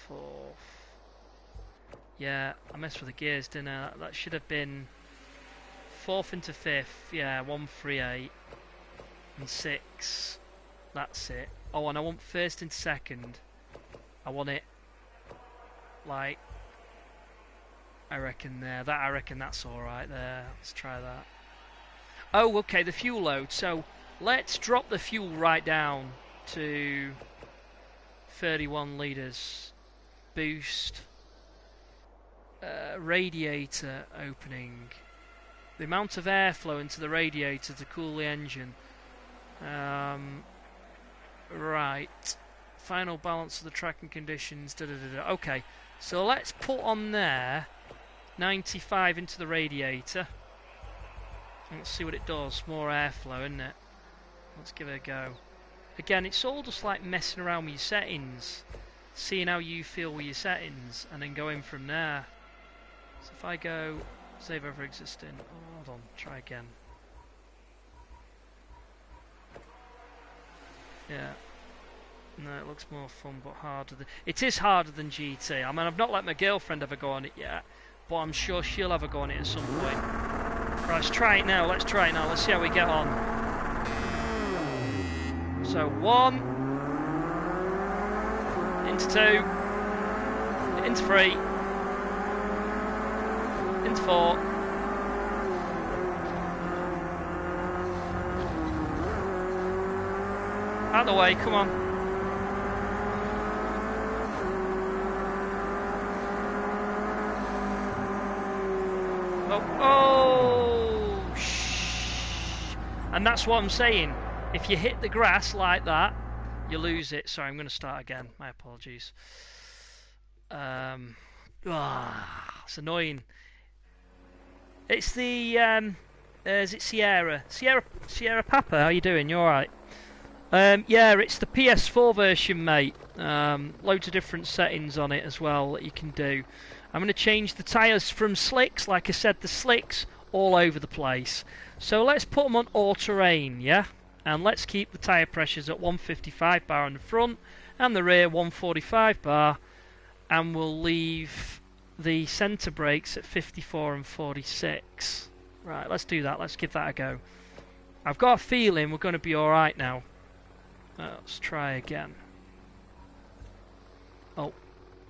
[SPEAKER 3] fourth. Yeah, I messed with the gears, didn't I? That should have been fourth into fifth. Yeah, 138 and 6. That's it. Oh, and I want first and second. I want it like, I reckon there. I reckon that's all right there. Let's try that. Oh, okay, the fuel load. So let's drop the fuel right down to 31 litres. Boost. Radiator opening. The amount of airflow into the radiator to cool the engine. Right. Final balance of the tracking conditions. Okay, so let's put on there 95 into the radiator. Let's see what it does. More airflow, isn't it? Let's give it a go. Again, it's all just like messing around with your settings, seeing how you feel with your settings, and then going from there. So if I go save over existing, oh, hold on, try again. Yeah. No, it looks more fun but harder. It is harder than GT. I mean, I've not let my girlfriend ever go on it yet, but I'm sure she'll have a go on it at some point. Right, let's try it now. Let's see how we get on. So 1 into 2 into 3 into 4 out of the way, come on. Oh, and that's what I'm saying. If you hit the grass like that, you lose it. Sorry, I'm going to start again. My apologies. It's annoying. It's the is it Sierra Papa? How you doing? You all right? Yeah, it's the PS4 version, mate. Loads of different settings on it as well that you can do. I'm going to change the tyres from slicks. Like I said, the slicks all over the place. So let's put them on all-terrain, yeah? And let's keep the tyre pressures at 155 bar on the front and the rear 145 bar. And we'll leave the centre brakes at 54 and 46. Right, let's do that. Let's give that a go. I've got a feeling we're going to be alright now. Let's try again. Oh,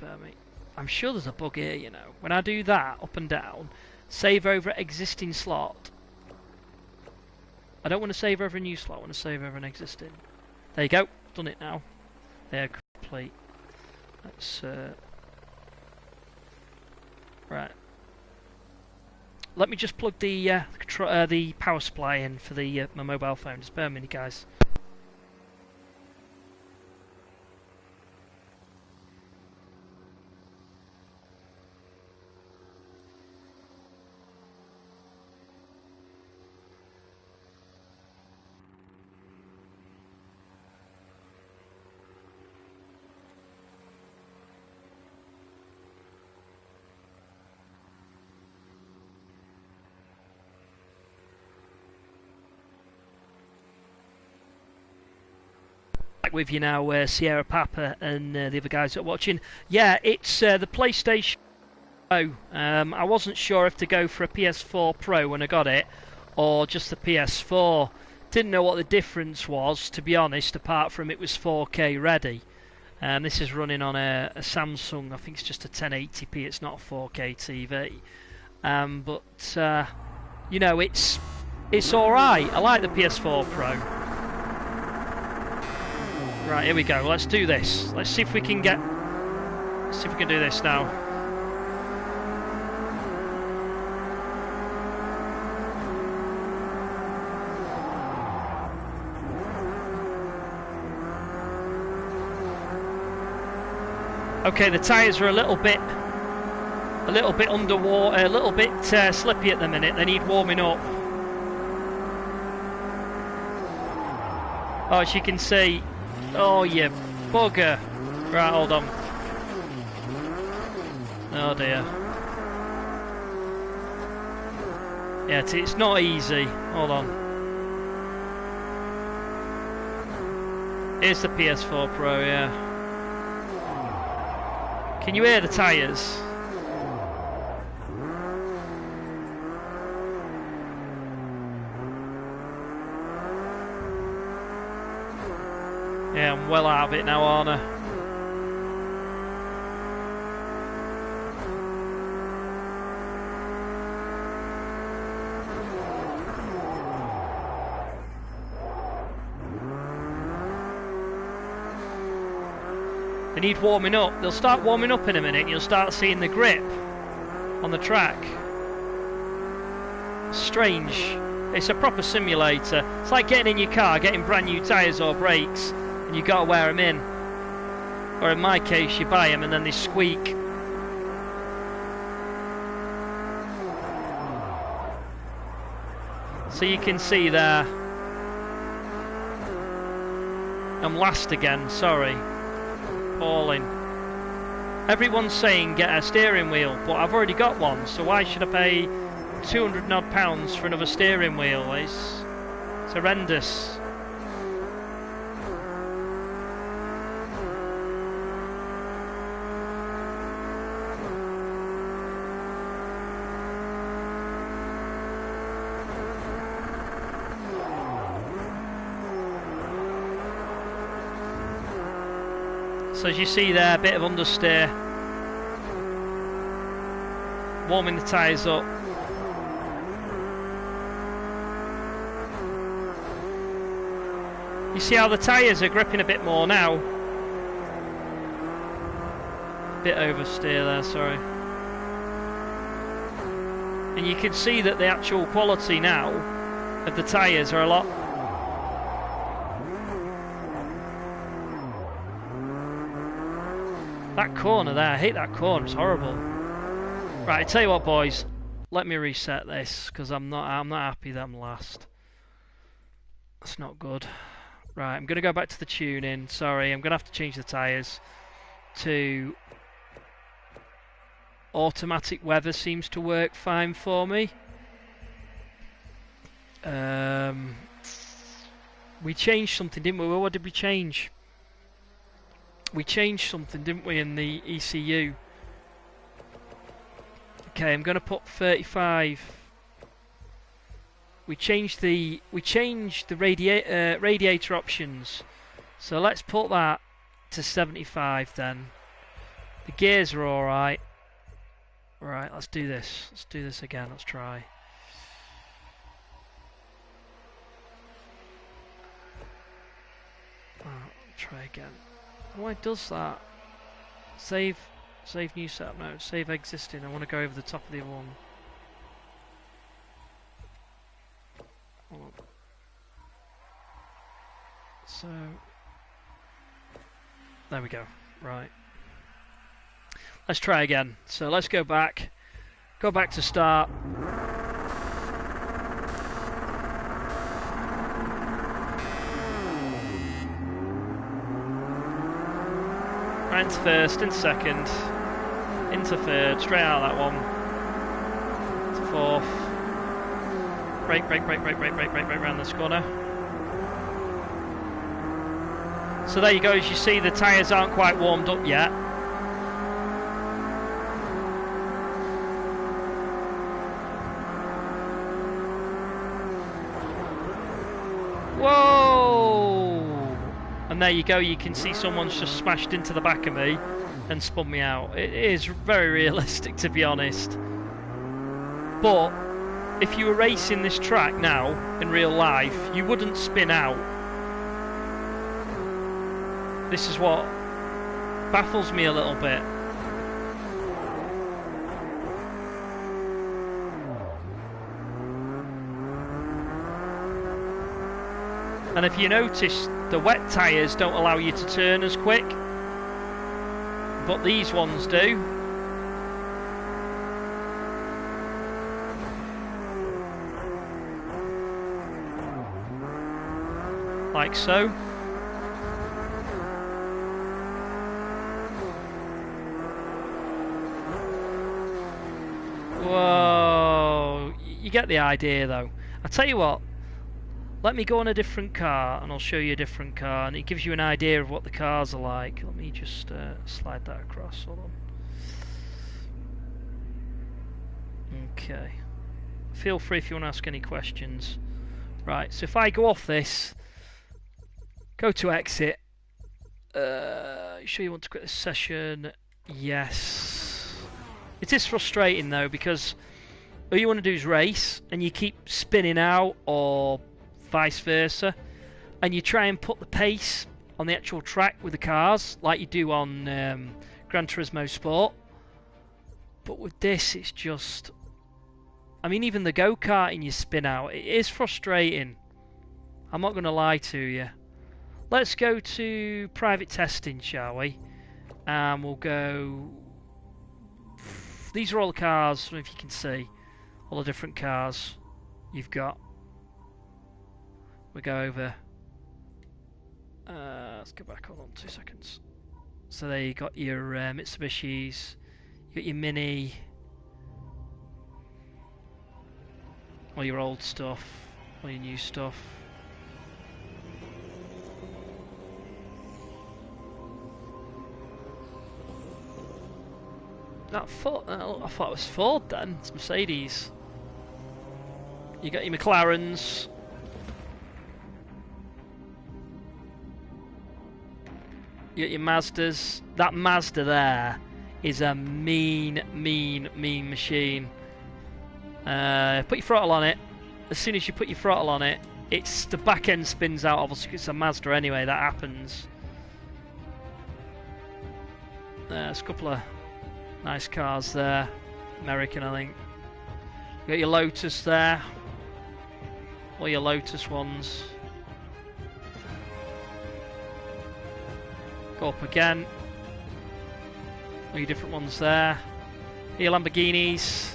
[SPEAKER 3] bear me. I'm sure there's a bug here, you know. When I do that, up and down, save over existing slot. I don't want to save over a new slot, I want to save over an existing. There you go, done it now. They're complete. Let's, right. Let me just plug the power supply in for the my mobile phone. Just bear with me, guys. With you now, Sierra Papa and the other guys that are watching. Yeah, it's the PlayStation Pro. I wasn't sure if to go for a PS4 Pro when I got it, or just the PS4. Didn't know what the difference was, to be honest, apart from it was 4K ready. This is running on a Samsung. I think it's just a 1080p. It's not a 4K TV. But you know, it's all right. I like the PS4 Pro. Right, here we go. Let's do this. Let's see if we can get. Let's see if we can do this now. Okay, the tyres are a little bit underwater, a little bit slippy at the minute. They need warming up. Oh, as you can see. Oh, you bugger. Right, hold on. Oh, dear. Yeah, it's not easy. Hold on. Here's the PS4 Pro, yeah. Can you hear the tyres? Yeah, I'm well out of it now, aren't I? They need warming up. They'll start warming up in a minute and you'll start seeing the grip on the track. Strange. It's a proper simulator. It's like getting in your car, getting brand new tyres or brakes, and you've got to wear them in. Or in my case, you buy them and then they squeak. So you can see there. I'm last again, sorry. Falling. Everyone's saying get a steering wheel, but I've already got one, so why should I pay £200 odd for another steering wheel? It's horrendous. So as you see there, a bit of understeer, warming the tyres up. You see how the tyres are gripping a bit more now. Bit oversteer there, sorry. And you can see that the actual quality now of the tyres are a lot. That corner there, I hate that corner, it's horrible. Right, I tell you what, boys, let me reset this because I'm not happy that I'm last. That's not good. Right, I'm gonna go back to the tuning. Sorry, I'm gonna have to change the tyres to automatic weather. Seems to work fine for me. We changed something, didn't we? What did we change? We changed something, didn't we, in the ECU? Okay, I'm going to put 35. We changed the radiator options So let's put that to 75 then. The gears are alright. Right, let's do this. Let's do this again. Let's try. Try again. Why does that? Save new setup. No, save existing. I want to go over the top of the other one. Hold on. So there we go. Right. Let's try again. So let's go back. Go back to start. Right into first, into second, into third, straight out of that one. To fourth. Brake around this corner. So there you go, as you see the tyres aren't quite warmed up yet. Whoa! And there you go, you can see someone's just smashed into the back of me and spun me out. It is very realistic, to be honest. But if you were racing this track now in real life, you wouldn't spin out. This is what baffles me a little bit. And if you notice, the wet tyres don't allow you to turn as quick, but these ones do. Like so. Whoa, you get the idea though. I tell you what, let me go on a different car and I'll show you a different car, and it gives you an idea of what the cars are like. Let me just slide that across. Hold on. Okay. Feel free if you want to ask any questions. Right, so if I go off this, go to exit. You sure you want to quit this session? Yes. It is frustrating though, because all you want to do is race and you keep spinning out, or vice versa, and you try and put the pace on the actual track with the cars like you do on Gran Turismo Sport. But with this, it's just, I mean, even the go-karting you spin out, it is frustrating. I'm not going to lie to you. Let's go to private testing, shall we? And we'll go. These are all the cars, I don't know if you can see all the different cars you've got. We go over. Let's go back. Hold on 2 seconds. So there you got your Mitsubishis, you got your Mini, all your old stuff, all your new stuff. That Ford, I thought it was Ford then. It's Mercedes. You got your McLarens. You got your Mazdas. That Mazda there is a mean machine. Put your throttle on it. As soon as you put your throttle on it, it's the back end spins out. Obviously, it's a Mazda anyway. That happens. There's a couple of nice cars there. American, I think. You got your Lotus there. All your Lotus ones. Go up again. All your different ones there. Your Lamborghinis.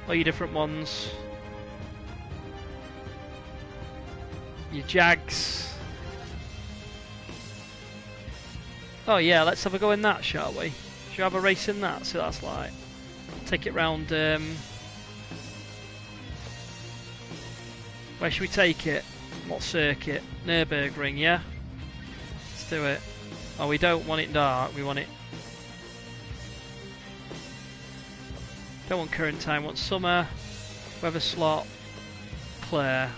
[SPEAKER 3] All your different ones. Your Jags. Oh yeah, let's have a go in that, shall we? Should we have a race in that? So that's like, take it round. Where should we take it? What circuit? Nürburgring, yeah? Let's do it. Oh, we don't want it dark, we want it... Don't want current time, want summer, weather slot, clear.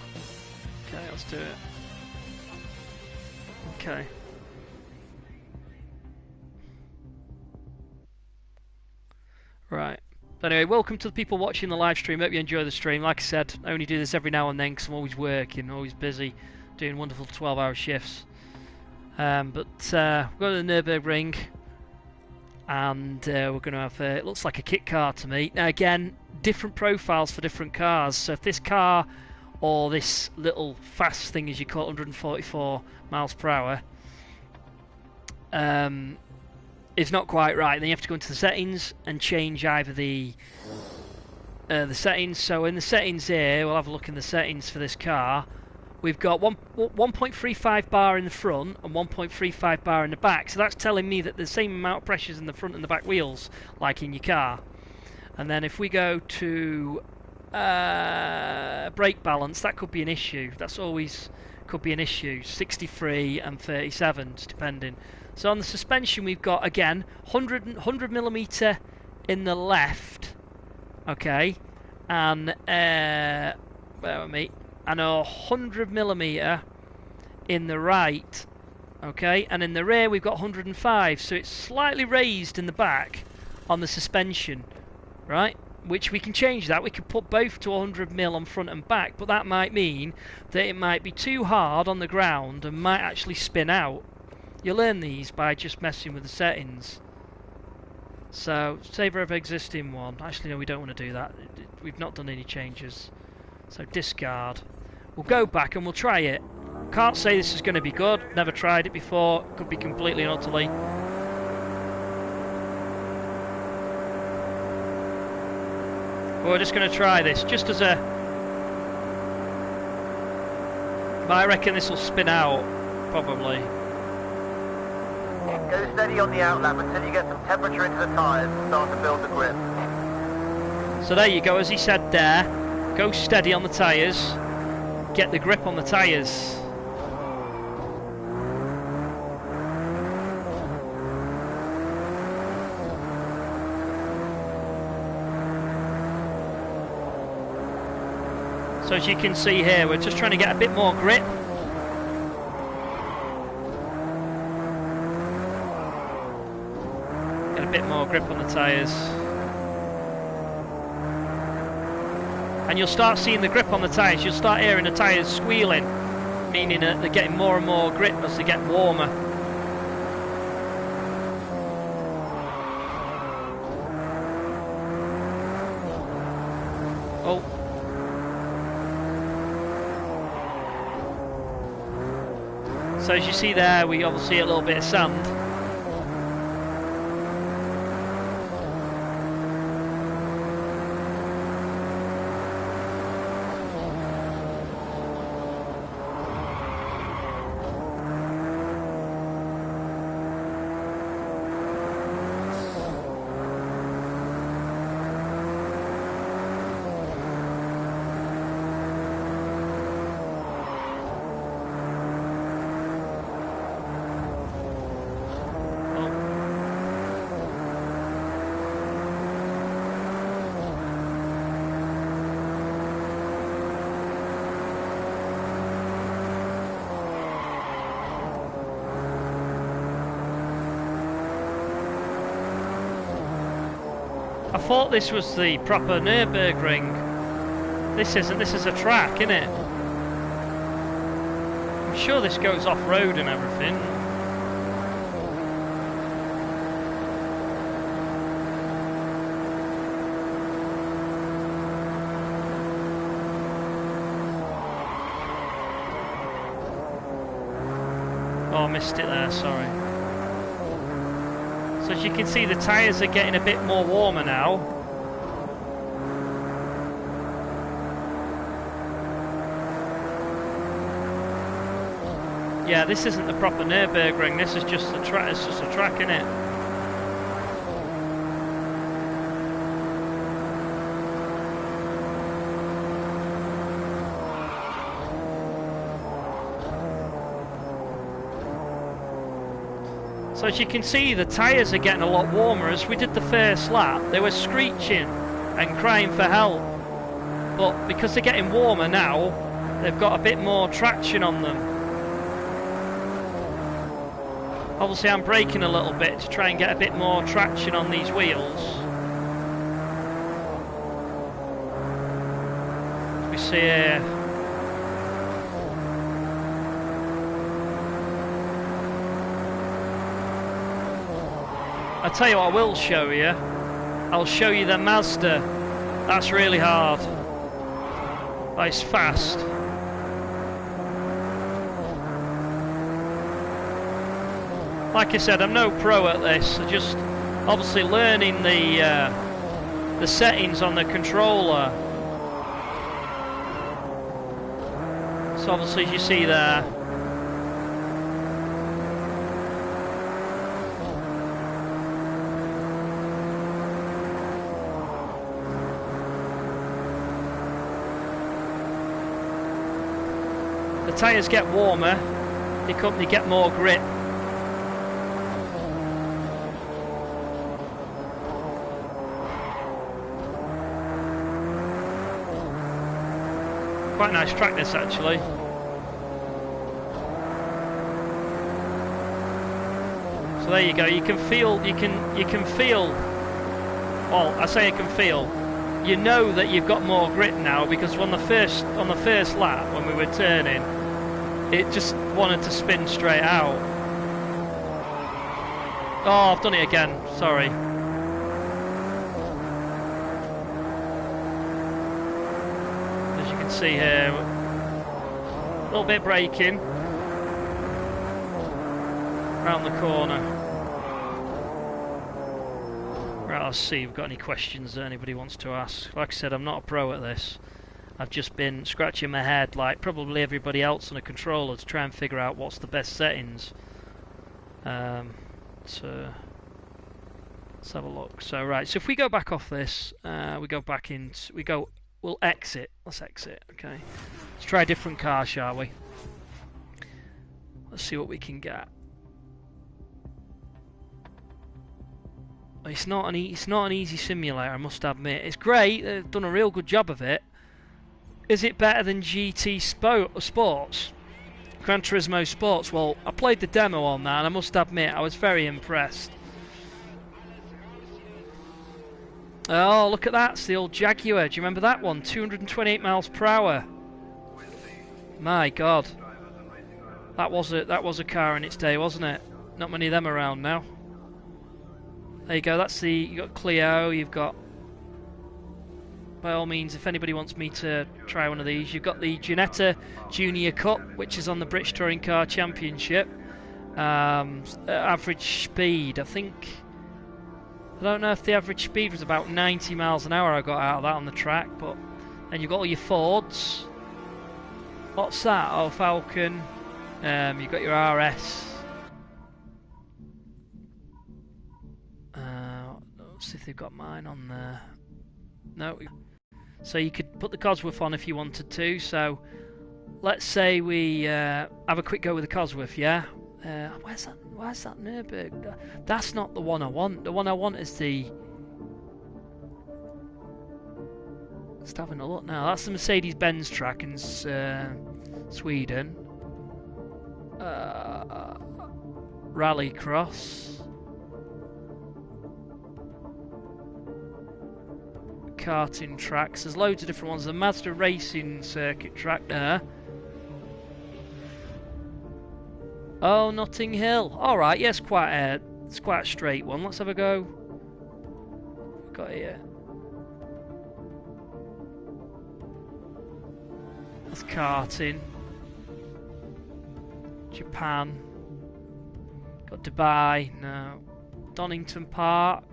[SPEAKER 3] Okay, let's do it. Okay. Right. But anyway, welcome to the people watching the live stream. Hope you enjoy the stream. Like I said, I only do this every now and then because I'm always working, always busy, doing wonderful 12-hour shifts. But we're going to the Nürburgring, and we're going to have, it looks like a kit car to me. Now again, different profiles for different cars. So if this car, or this little fast thing as you call it, 144 miles per hour, is not quite right, then you have to go into the settings and change either the settings. So in the settings here, we'll have a look in the settings for this car. We've got 1.35 bar in the front and 1.35 bar in the back. So that's telling me that the same amount of pressures in the front and the back wheels, like in your car. And then if we go to brake balance, that could be an issue. That's always could be an issue. 63 and 37, depending. So on the suspension, we've got again 100 millimeter in the left, okay, and bear with me, and 100 millimeter in the right, okay, and in the rear we've got 105. So it's slightly raised in the back on the suspension, right? Which we can change that. We can put both to 100 mil on front and back, but that might mean that it might be too hard on the ground and might actually spin out. You learn these by just messing with the settings. So, save over existing one. Actually, no, we don't want to do that. We've not done any changes. So, discard. We'll go back and we'll try it. Can't say this is going to be good. Never tried it before. Could be completely and utterly. We're just going to try this, just as a... But I reckon this will spin out, probably.
[SPEAKER 2] Go steady on the outlap until you get some temperature into the tyres and start to build the grip.
[SPEAKER 3] So there you go, as he said there, go steady on the tyres, get the grip on the tyres. So as you can see here, we're just trying to get a bit more grip. Get a bit more grip on the tyres. And you'll start seeing the grip on the tyres. You'll start hearing the tyres squealing, meaning that they're getting more and more grip as they get warmer. Oh. So as you see there, we obviously see a little bit of sand. I thought this was the proper Nürburgring. This isn't, this is a track, isn't it? I'm sure this goes off-road and everything. Oh, I missed it there, sorry. So as you can see, the tyres are getting a bit more warmer now. Yeah, this isn't the proper Nürburgring. This is just the track. It's just a track, isn't it? So as you can see, the tyres are getting a lot warmer. As we did the first lap, they were screeching and crying for help. But because they're getting warmer now, they've got a bit more traction on them. Obviously I'm braking a little bit to try and get a bit more traction on these wheels. As we see here. I'll tell you what I will show you. I'll show you the Mazda. That's really hard. It's fast. Like I said, I'm no pro at this. I'm just obviously learning the settings on the controller. So obviously, as you see there. The tyres get warmer, they get more grip. Quite a nice track this actually. So there you go, you can feel, well, I say you can feel, you know that you've got more grip now, because on the first lap when we were turning, it just wanted to spin straight out. Oh, I've done it again, sorry. As you can see here, a little bit braking round the corner. Right, let's see if we've got any questions that anybody wants to ask. Like I said, I'm not a pro at this. I've just been scratching my head like probably everybody else on a controller to try and figure out what's the best settings. So let's have a look. So right, so if we go back off this, we'll exit. Let's exit, okay. Let's try a different car, shall we? Let's see what we can get. It's not an easy simulator, I must admit. It's great, they've done a real good job of it. Is it better than GT Sports? Gran Turismo Sports? Well, I played the demo on that and I must admit I was very impressed. Oh, look at that, it's the old Jaguar. Do you remember that one? 228 miles per hour. My God. That was a car in its day, wasn't it? Not many of them around now. There you go, you've got Clio, you've got, by all means, if anybody wants me to try one of these, you've got the Ginetta Junior Cup, which is on the British Touring Car Championship. Average speed, I don't know if the average speed was about 90 miles an hour I got out of that on the track, but then you've got all your Fords. What's that? Oh, Falcon. You've got your RS. Let's see if they've got mine on there. No. So you could put the Cosworth on if you wanted to. So let's say we have a quick go with the Cosworth, yeah? Where's that Nürburgring? That's not the one I want. The one I want is the... Just having a look now. That's the Mercedes-Benz track in Sweden. Rallycross. Karting tracks. There's loads of different ones. The Mazda Racing Circuit track there. Oh, Notting Hill. All right, yes, it's quite a straight one. Let's have a go. Got here. That's karting. Japan. Got Dubai. No. Donington Park.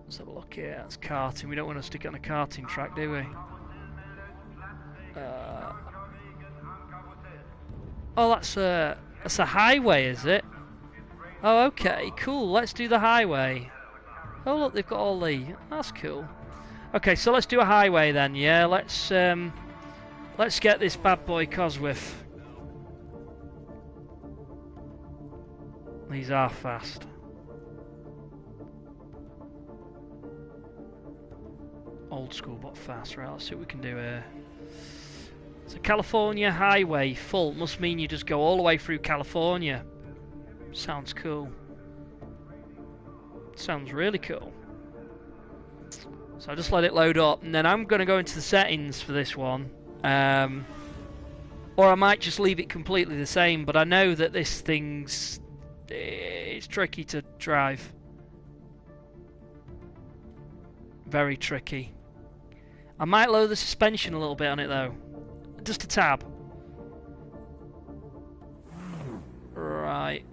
[SPEAKER 3] Let's have a look here. That's karting. We don't want to stick it on a karting track, do we? Oh, that's a highway, is it? Oh, okay, cool. Let's do the highway. Oh, look, they've got all the... That's cool. Okay, so let's do a highway then. Yeah, let's get this bad boy Cosworth. These are fast. Old school but fast. Right, let's see what we can do here. So California highway full must mean you just go all the way through California. Sounds cool. Sounds really cool. So I'll just let it load up, and then I'm going to go into the settings for this one. Or I might just leave it completely the same, but I know that this thing's... it's tricky to drive. Very tricky. I might lower the suspension a little bit on it though. Just a tab. Right.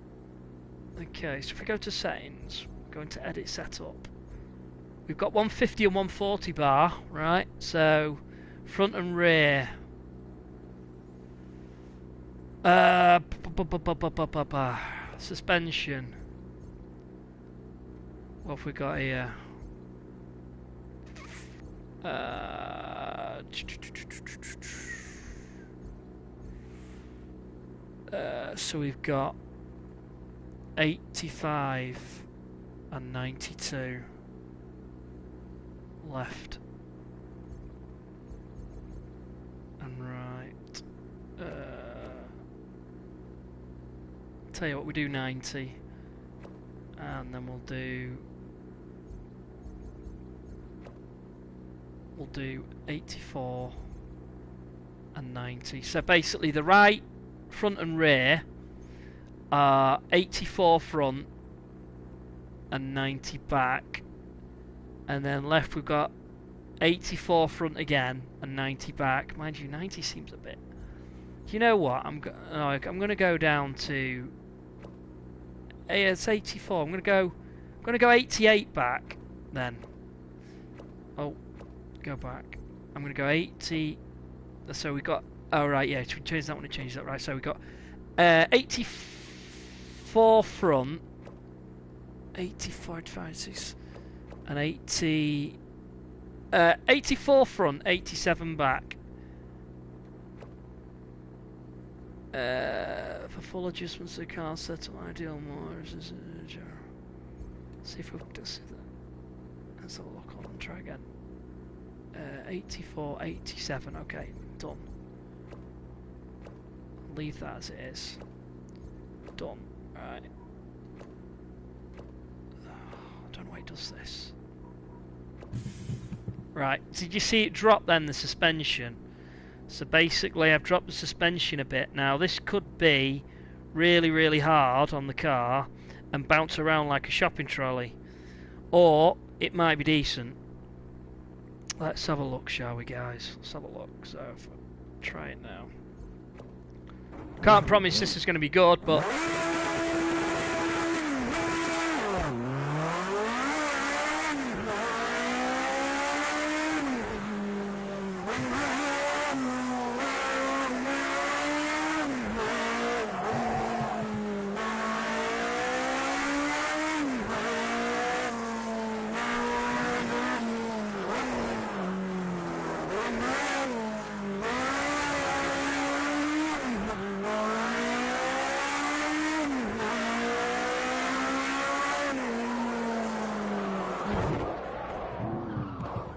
[SPEAKER 3] Okay, so if we go to settings, go into edit setup. We've got 150 and 140 bar, right? So front and rear. Suspension. What have we got here? So we've got 85 and 92 left and right. Tell you what, we do 90 and then we'll do 84 and 90. So basically the right, front and rear are 84 front and 90 back, and then left we've got 84 front again and 90 back. Mind you, 90 seems a bit... You know what? I'm going to go down to... it's 84. I'm going to go 88 back then. Oh, go back. I'm going to go 80. So we got... Oh right, yeah. To change that one, it changes that, right? So we got 84 front, 84, 86, and 80. 84 front, 87 back. For full adjustments, the car set to ideal mode. See if we can just see that. Let's have a look on and try again. 84, 87. Okay, done. Leave that as it is. Done. Right. I don't know why it does this. Right. Did you see it drop then, the suspension? So basically I've dropped the suspension a bit. Now this could be really, really hard on the car and bounce around like a shopping trolley. Or it might be decent. Let's have a look, shall we, guys? Let's have a look. So if I try it now. Can't promise this is going to be good, but...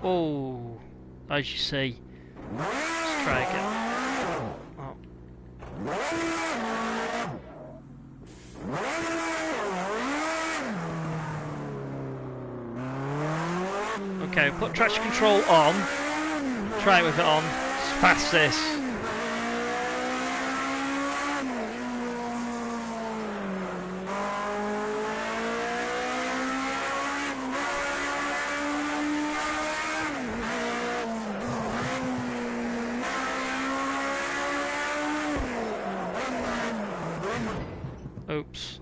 [SPEAKER 3] Oh, as you see. Let's try again. Oh. Okay, put traction control on. Try it with it on. Let's pass this. Oops.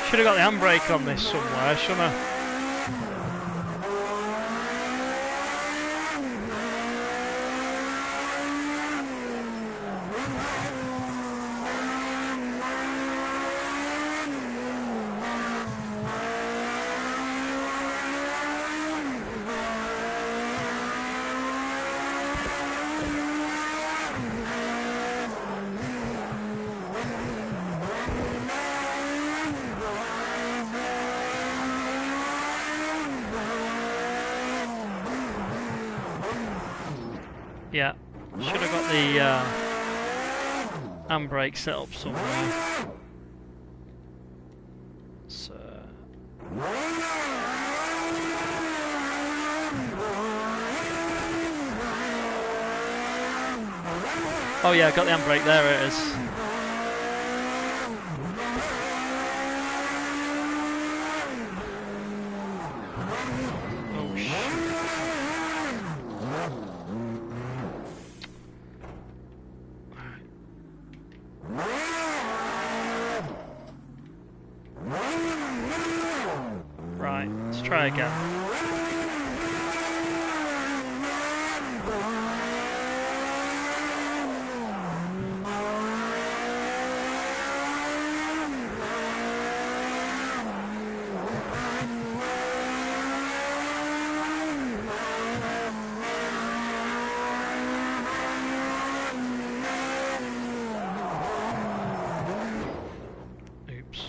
[SPEAKER 3] Should have got the handbrake on this somewhere, shouldn't I? Yeah, should have got the handbrake set up somewhere. So. Oh yeah, got the handbrake, there it is. Oh shit. Right, let's try again. Oops.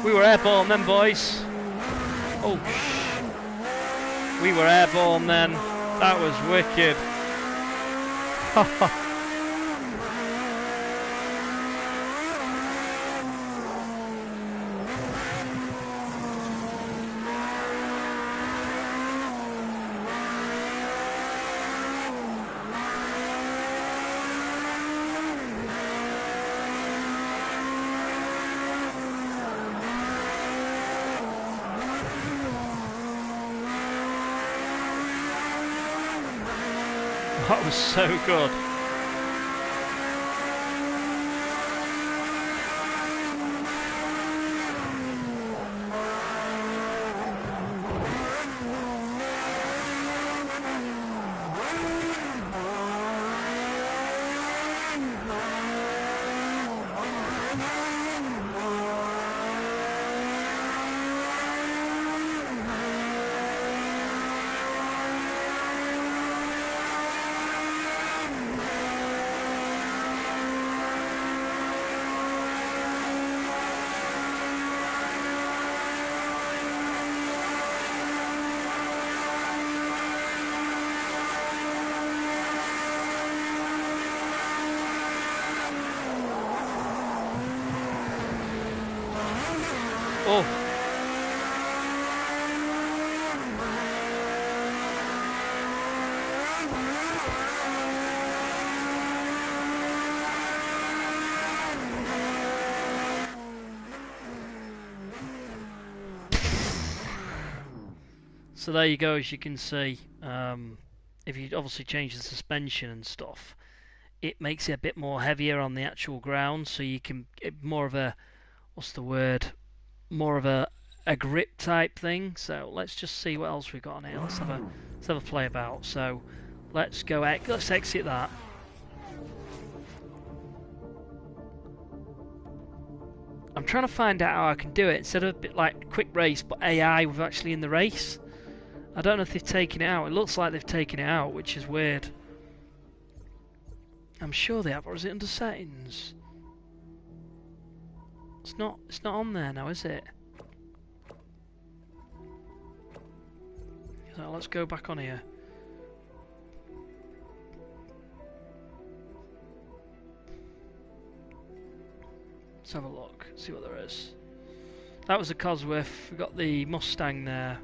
[SPEAKER 3] We were airborne then, boys. Oh, we were airborne then. That was wicked. That was so good. Oh. So there you go, as you can see, if you obviously change the suspension and stuff, it makes it a bit more heavier on the actual ground, so you can get more of a, what's the word, more of a grip type thing. So let's just see what else we've got on here. Let's have a play about. So let's go, let's exit that. I'm trying to find out how I can do it instead of a bit like quick race, but AI was actually in the race. I don't know if they've taken it out. It looks like they've taken it out, which is weird. I'm sure they have, or is it under settings? It's not on there now, is it? So let's go back on here. Let's have a look, see what there is. That was the Cosworth. We've got the Mustang there.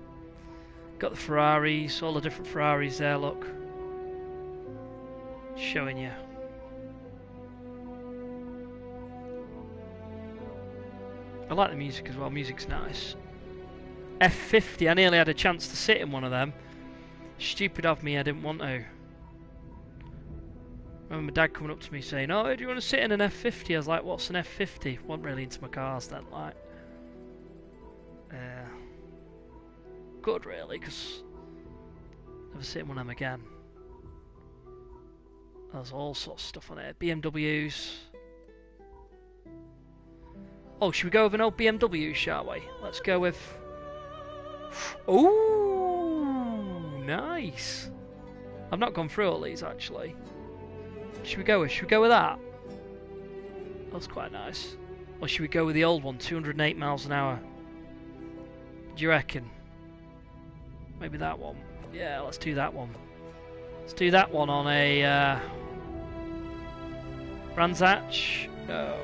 [SPEAKER 3] Got the Ferraris, all the different Ferraris there, look. Showing you. I like the music as well, music's nice. F50, I nearly had a chance to sit in one of them. Stupid of me, I didn't want to. I remember my dad coming up to me saying, "Oh, do you want to sit in an F50? I was like, what's an F50? Wasn't really into my cars then, like. Good really, because never sit in one of them again. There's all sorts of stuff on it. BMWs. Oh, should we go with an old BMW, shall we? Let's go with... Ooh, nice. I've not gone through all these, actually. Should we go with that? That's quite nice. Or should we go with the old one, 208 miles an hour? Do you reckon? Maybe that one. Yeah, let's do that one. Let's do that one on a Brands Hatch. Go.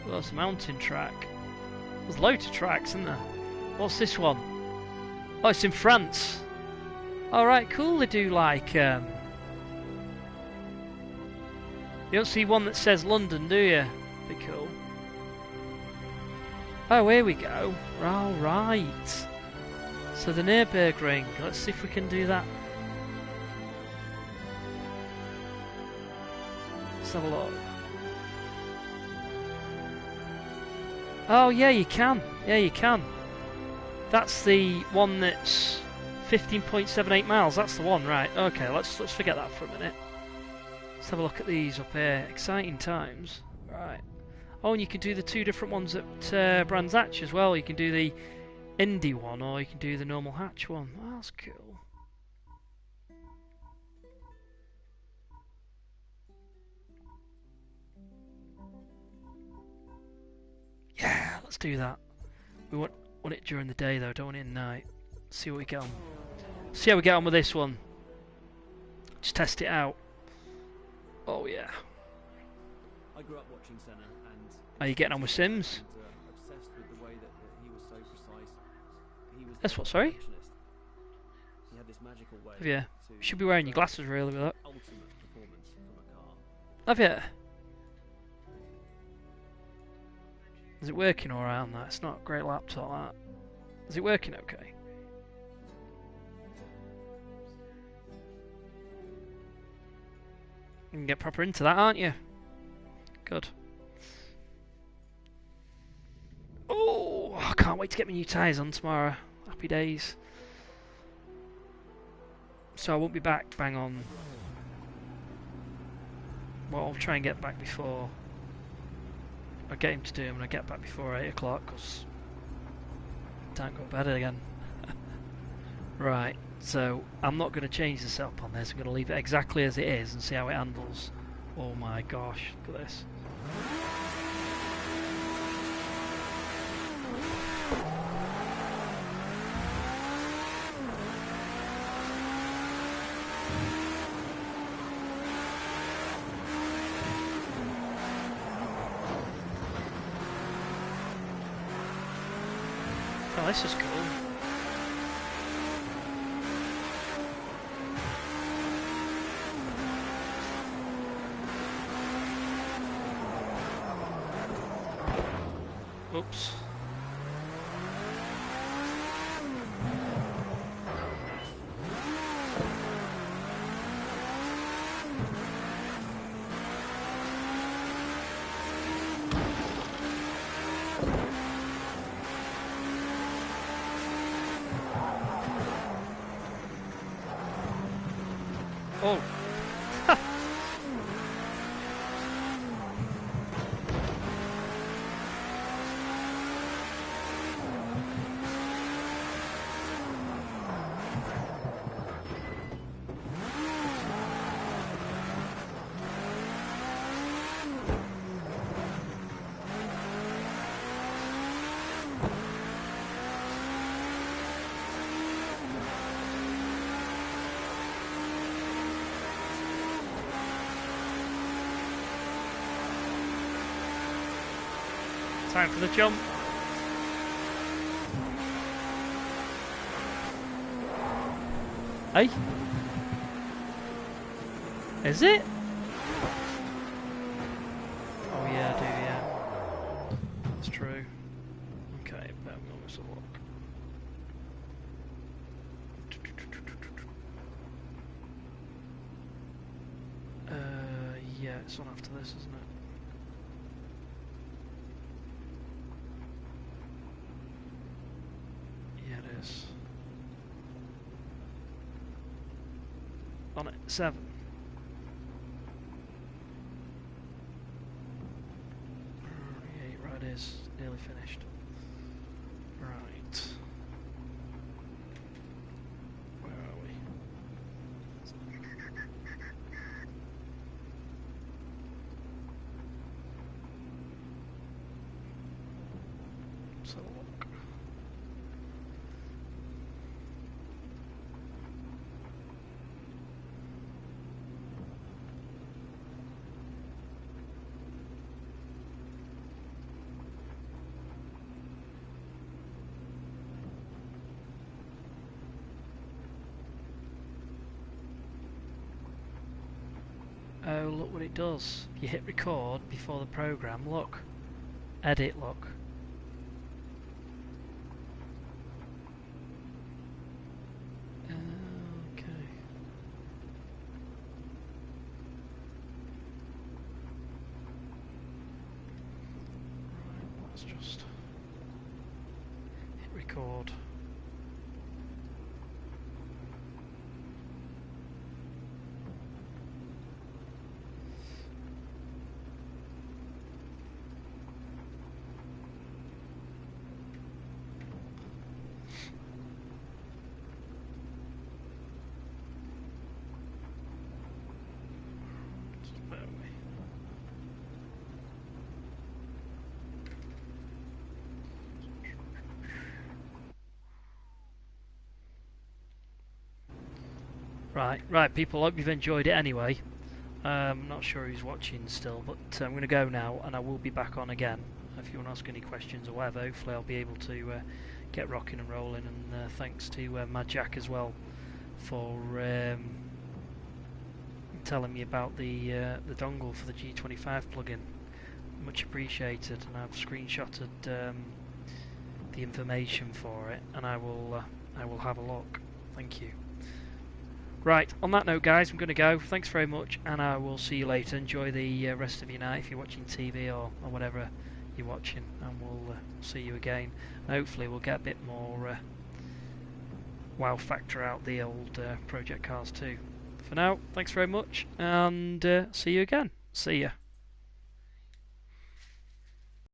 [SPEAKER 3] Well, that's a mountain track. There's loads of tracks, isn't there? What's this one? Oh, it's in France. Alright, cool. They do like... You don't see one that says London, do you? Be cool. Oh, here we go. Alright. So the Nürburgring. Let's see if we can do that. Let's have a look. Oh yeah, you can. Yeah, you can. That's the one that's 15.78 miles. That's the one, right? Okay, let's forget that for a minute. Let's have a look at these up here. Exciting times. Right. Oh, and you can do the two different ones at Brands Hatch as well. You can do the Indy one, or you can do the normal hatch one. Oh, that's cool. Yeah, let's do that. We want it during the day though, don't want it at night. See what we get on. See how we get on with this one. Just test it out. Oh yeah.
[SPEAKER 1] I grew up watching Senna, and
[SPEAKER 3] Are you getting on with Sims?
[SPEAKER 1] obsessed with the way that he was so precise. He was
[SPEAKER 3] That's what, sorry?
[SPEAKER 1] perfectionist. He had this magical way.
[SPEAKER 3] Have you?
[SPEAKER 1] To
[SPEAKER 3] You should be wearing your glasses really with that.
[SPEAKER 1] ultimate performance from a car.
[SPEAKER 3] Have you? Is it working alright on that? It's not a great laptop, that. Is it working okay? You can get proper into that, aren't you? Good. Oh, I can't wait to get my new tyres on tomorrow. Happy days. So I won't be back bang on. Well, I'll try and get back before. I'll get him to do them and I get back before 8 o'clock because I can't go to bed again. Right, so I'm not going to change the setup on this. I'm going to leave it exactly as it is and see how it handles. Oh my gosh, look at this. Oh, this is cool. Oops. Oh. Time for the jump. Hey? Is it? Oh yeah, I do, yeah. That's true. Okay, but let's have a look. Yeah, it's on after this, isn't it? Yeah, it is. On it, 7. Right, it is. Nearly finished. Right. Where are we? Let's have a look. Oh, look what it does. You hit record before the program. Look. Edit, look. Okay. Right, let's just hit record. Right, people, hope you've enjoyed it anyway. I'm not sure who's watching still, but I'm going to go now, and I will be back on again. If you want to ask any questions or whatever, hopefully I'll be able to get rocking and rolling, and thanks to Mad Jack as well for telling me about the dongle for the G25 plugin. Much appreciated, and I've screenshotted the information for it, and I will have a look. Thank you. Right, on that note, guys, I'm going to go. Thanks very much, and I will see you later. Enjoy the rest of your night if you're watching TV or whatever you're watching, and we'll see you again. And hopefully we'll get a bit more wow factor out the old Project Cars too. For now, thanks very much, and see you again. See ya.